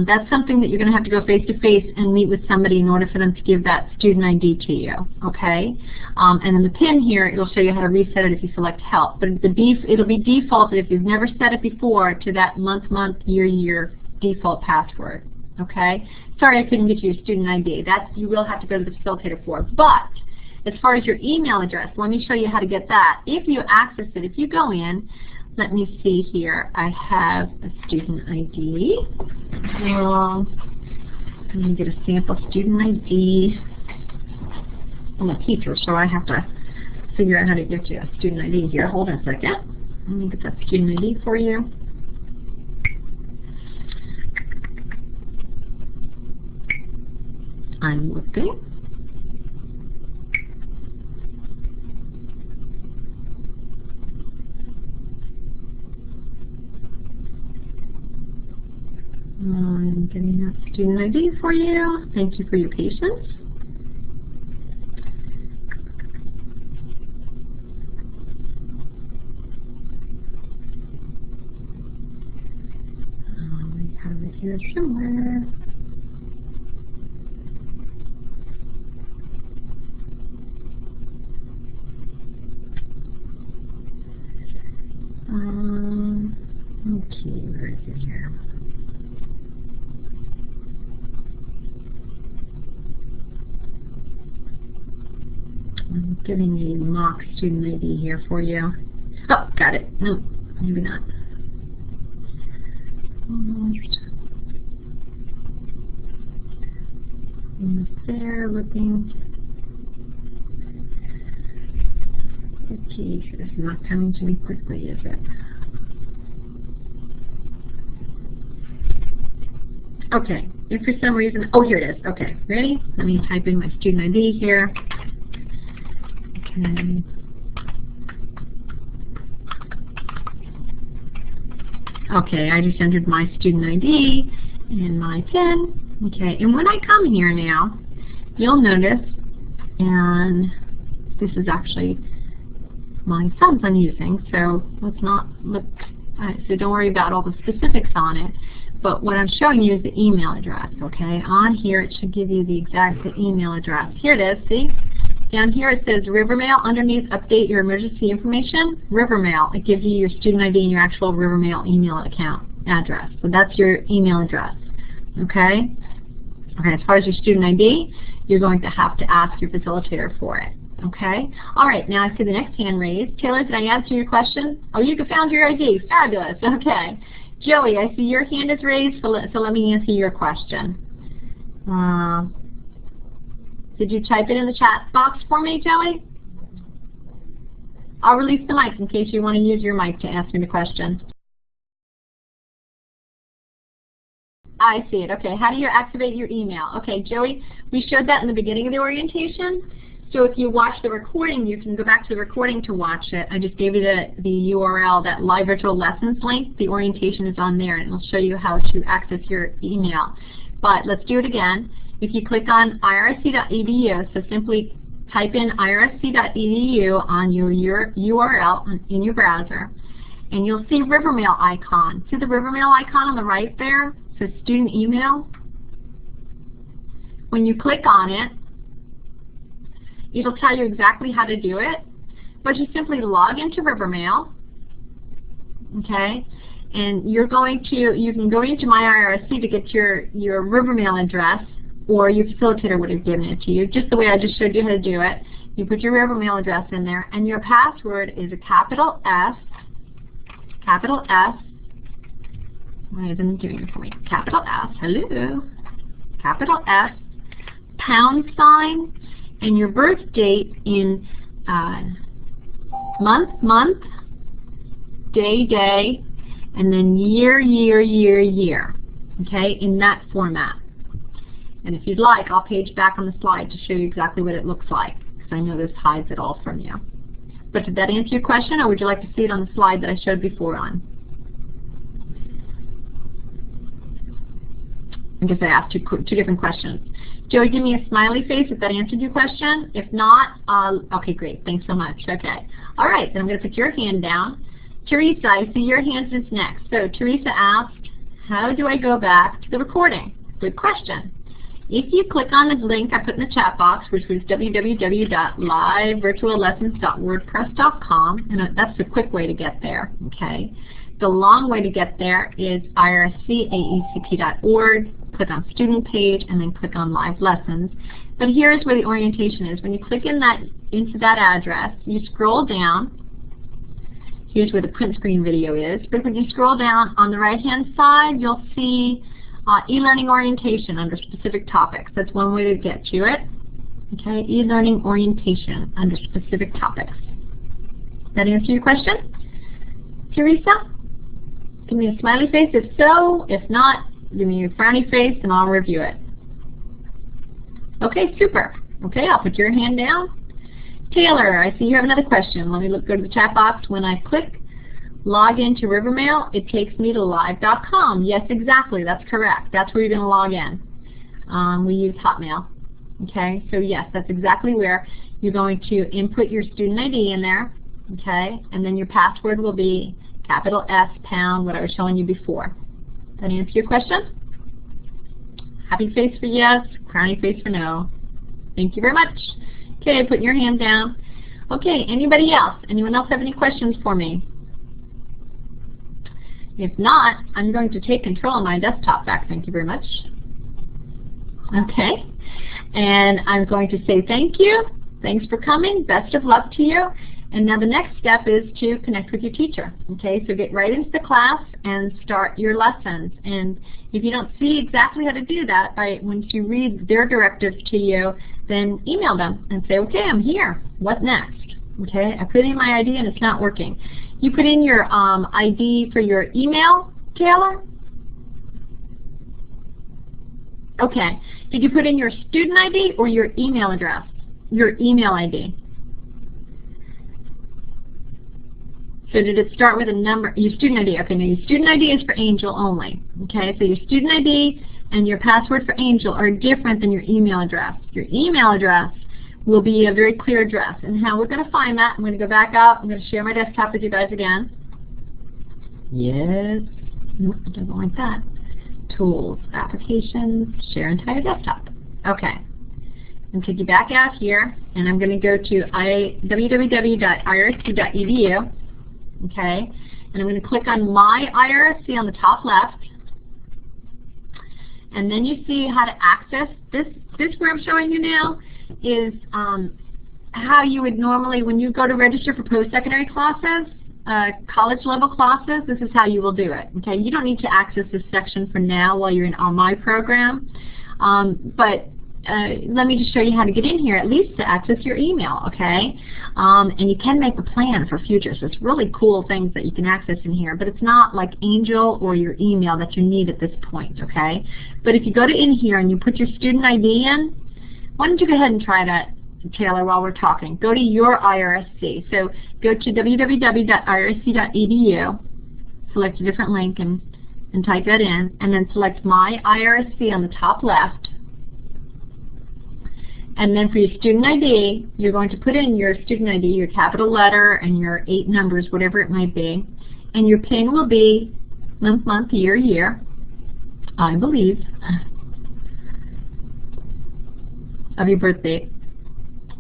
S1: that's something that you're going to have to go face-to-face and meet with somebody in order for them to give that student ID to you, okay? And then the PIN here, it'll show you how to reset it if you select help. But it'll be defaulted if you've never set it before to that month, year default password, okay? Sorry I couldn't get you your student ID. That you will have to go to the facilitator for. But as far as your email address, let me show you how to get that. If you access it, if you go in, let me see here. I have a student ID. Let me get a sample student ID. I'm a teacher, so I have to figure out how to get you a student ID here. Hold on a second. Let me get that student ID for you. I'm looking. I'm getting that student ID for you. Thank you for your patience. We have it here somewhere. Okay, where is it here? I'm getting a mock student ID here for you. Oh, got it. No, maybe not. Almost. Almost there, looking. Okay, so this is not coming to me quickly, is it? Okay, if for some reason, oh, here it is. Okay, ready? Let me type in my student ID here. Okay. Okay, I just entered my student ID and my PIN. Okay, and when I come here now, you'll notice, and this is actually my son's I'm using, so let's not look, so don't worry about all the specifics on it. But what I'm showing you is the email address, okay? On here it should give you the exact email address. Here it is, see? Down here it says Rivermail. Underneath, update your emergency information. Rivermail, it gives you your student ID and your actual Rivermail email account address. So that's your email address, okay? Okay, as far as your student ID, you're going to have to ask your facilitator for it, okay? All right, now I see the next hand raised. Taylor, did I answer your question? Oh, you found your ID. Fabulous, okay. Joey, I see your hand is raised, so let me answer your question. Did you type it in the chat box for me, Joey? I'll release the mic in case you want to use your mic to answer the question. I see it. Okay, how do you activate your email? Okay, Joey, we showed that in the beginning of the orientation. So if you watch the recording, you can go back to the recording to watch it. I just gave you the URL, that live virtual lessons link. The orientation is on there, and it'll show you how to access your email. But let's do it again. If you click on irsc.edu, so simply type in irsc.edu on your URL in your browser, and you'll see Rivermail icon. See the Rivermail icon on the right there? It says student email. When you click on it, it'll tell you exactly how to do it, but you simply log into Rivermail, okay? And you can go into My IRSC to get your Rivermail address, or your facilitator would have given it to you, just the way I just showed you how to do it. You put your Rivermail address in there, and your password is a capital S. Why isn't it doing it for me? Capital S, hello. Capital S, #, and your birth date in month, day, and then year. Okay, in that format. And if you'd like, I'll page back on the slide to show you exactly what it looks like, because I know this hides it all from you. But did that answer your question, or would you like to see it on the slide that I showed before on? I guess I asked two different questions. Joey, give me a smiley face if that answered your question. If not, okay, great. Thanks so much. Okay. All right, then I'm going to put your hand down. Teresa, I see your hand is next. So Teresa asked, how do I go back to the recording? Good question. If you click on the link I put in the chat box, which was www.livevirtuallessons.wordpress.com, and that's the quick way to get there, okay? The long way to get there is irscaecp.org, click on student page, and then click on live lessons. But here's where the orientation is. When you click into that address, you scroll down. Here's where the print screen video is. But when you scroll down on the right-hand side, you'll see e-learning orientation under specific topics. That's one way to get to it. Okay, e-learning orientation under specific topics. That answer your question? Teresa? Give me a smiley face if so. If not, give me a frowny face and I'll review it. Okay, super. Okay, I'll put your hand down. Taylor, I see you have another question. Let me go to the chat box. When I click log into Rivermail, it takes me to live.com. Yes, exactly. That's correct. That's where you're going to log in. We use Hotmail. Okay, so yes, that's exactly where you're going to input your student ID in there. Okay, and then your password will be capital S #, what I was showing you before. That answer your question? Happy face for yes, frowny face for no. Thank you very much. Okay, putting your hand down. Okay, anybody else? Anyone else have any questions for me? If not, I'm going to take control of my desktop back. Thank you very much. Okay, and I'm going to say thank you. Thanks for coming. Best of luck to you. And now the next step is to connect with your teacher. Okay, so get right into the class and start your lessons. And if you don't see exactly how to do that, once you read their directives to you, then email them and say, okay, I'm here. What next? Okay, I put in my ID and it's not working. You put in your ID for your email, Taylor? Okay. Did you put in your student ID or your email address? Your email ID. So did it start with a number? Your student ID. Okay, now your student ID is for Angel only. Okay, so your student ID and your password for Angel are different than your email address. Your email address will be a very clear address. And how we're going to find that, I'm going to go back up. I'm going to share my desktop with you guys again. Yes. Nope, it doesn't like that. Tools, applications, share entire desktop. Okay. I'm going to take you back out here, and I'm going to go to www.irsc.edu. Okay, and I'm going to click on My IRSC on the top left, and then you see how to access this. This where I'm showing you now is how you would normally, when you go to register for post-secondary classes, college level classes, this is how you will do it. Okay, you don't need to access this section for now while you're in My program, but let me just show you how to get in here, at least to access your email, okay? And you can make a plan for future, so it's really cool things that you can access in here, but it's not like Angel or your email that you need at this point, okay? But if you go to in here and you put your student ID in, why don't you go ahead and try that, Taylor, while we're talking. Go to your IRSC. So go to www.irsc.edu, select a different link and type that in, and then select My IRSC on the top left. And then for your student ID, you're going to put in your student ID, your capital letter, and your 8 numbers, whatever it might be. And your PIN will be month, year, I believe, of your birth date.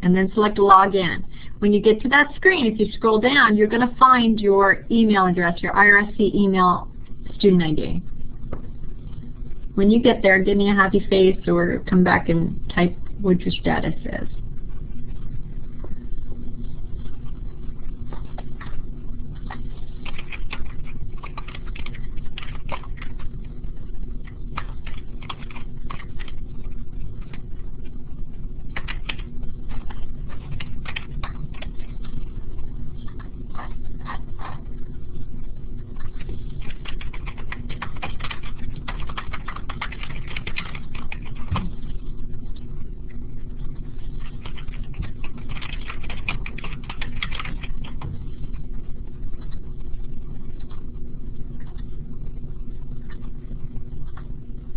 S1: And then select Login. When you get to that screen, if you scroll down, you're going to find your email address, your IRSC email student ID. When you get there, give me a happy face or come back and type what your status is.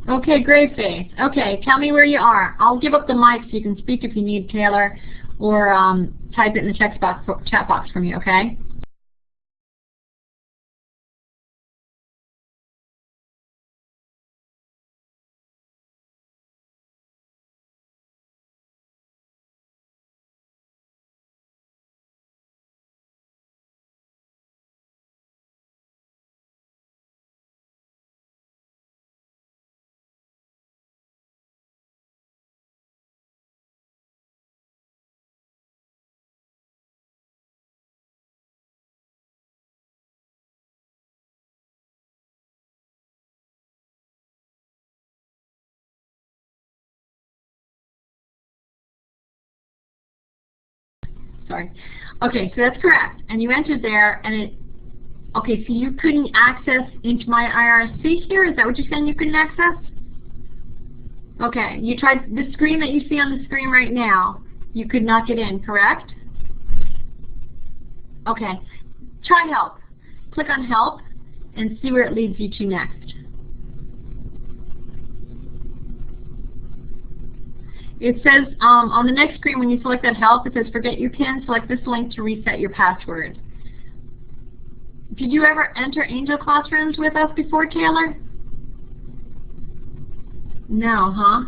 S1: Okay, great face. Okay, tell me where you are. I'll give up the mic so you can speak if you need, Taylor, or type it in the chat box for me, okay? Sorry. Okay, so that's correct. And you entered there, and it, okay, so you couldn't access into my IRC here? Is that what you're saying you couldn't access? Okay, you tried the screen that you see on the screen right now. You could not get in, correct? Okay, try help. Click on help and see where it leads you to next. It says on the next screen when you select that help, it says forget your PIN, select this link to reset your password. Did you ever enter Angel Classrooms with us before, Taylor? No, huh?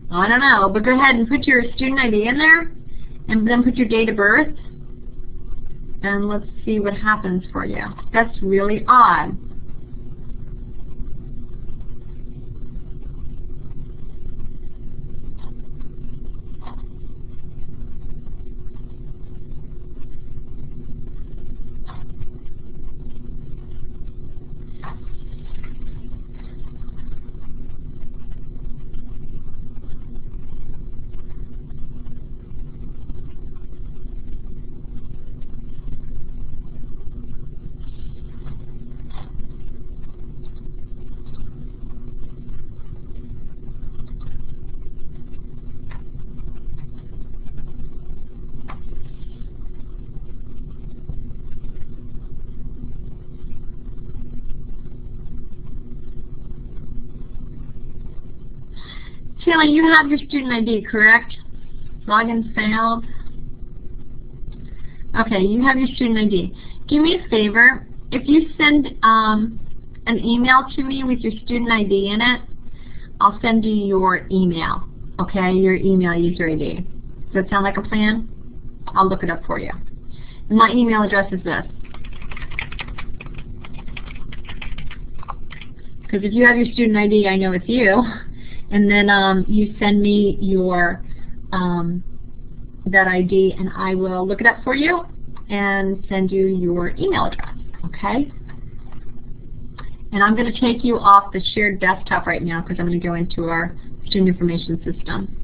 S1: I don't know, but go ahead and put your student ID in there and then put your date of birth and let's see what happens for you. That's really odd. Taylor, you have your student ID, correct? Login failed. Okay, you have your student ID. Do me a favor. If you send an email to me with your student ID in it, I'll send you your email, okay, your email user ID. Does that sound like a plan? I'll look it up for you. And my email address is this. Because if you have your student ID, I know it's you. And then you send me your that ID, and I will look it up for you and send you your email address, okay? And I'm going to take you off the shared desktop right now because I'm going to go into our student information system.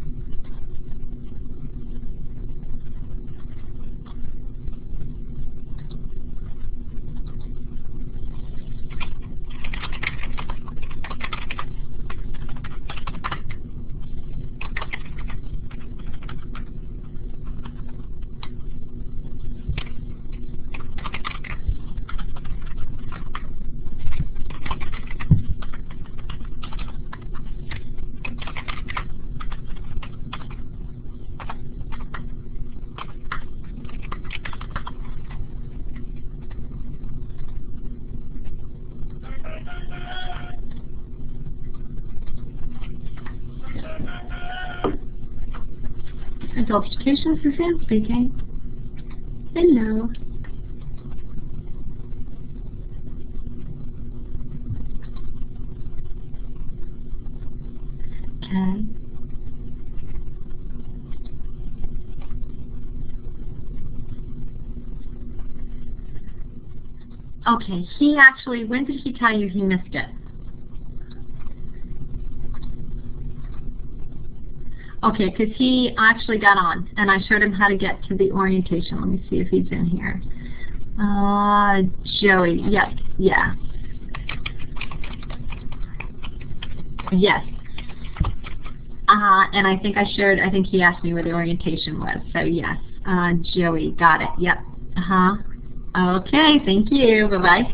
S1: Adult Education, Suzanne speaking. Hello. Okay. Okay, he actually, when did he tell you he missed it? Okay, because he actually got on, and I showed him how to get to the orientation. Let me see if he's in here. Joey, yes, yeah. Yes. And I think I think he asked me where the orientation was, so yes. Joey, got it, yep. Okay, thank you, bye-bye.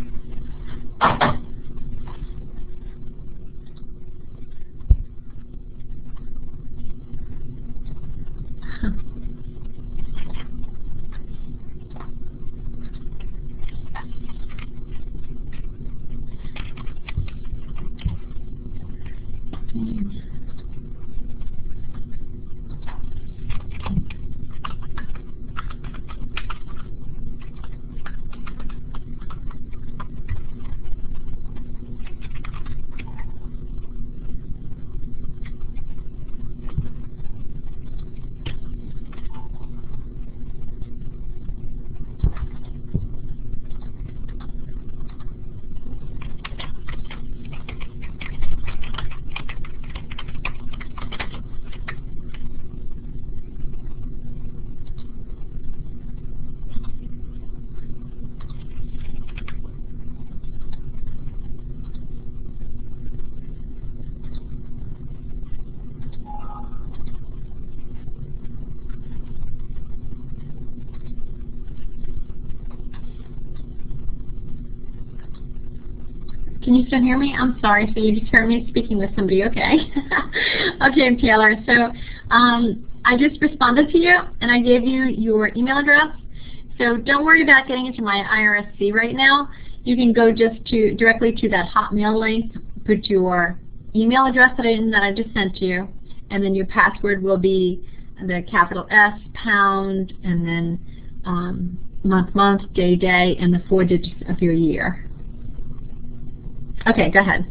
S1: Can you still hear me? I'm sorry, so you just heard me speaking with somebody, okay. Okay, Taylor, so I just responded to you, and I gave you your email address. So don't worry about getting into my IRSC right now. You can go just directly to that Hotmail link, put your email address that I just sent you, and then your password will be the capital S, pound, and then month, day, and the 4 digits of your year. Okay, go ahead.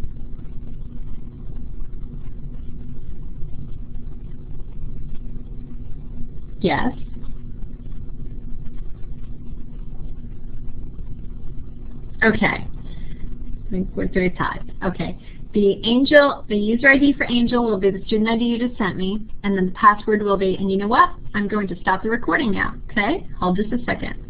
S1: Yes. Okay. What did I type? Okay. The user ID for Angel will be the student ID you just sent me, and then the password will be, and you know what? I'm going to stop the recording now, okay? Hold just a second.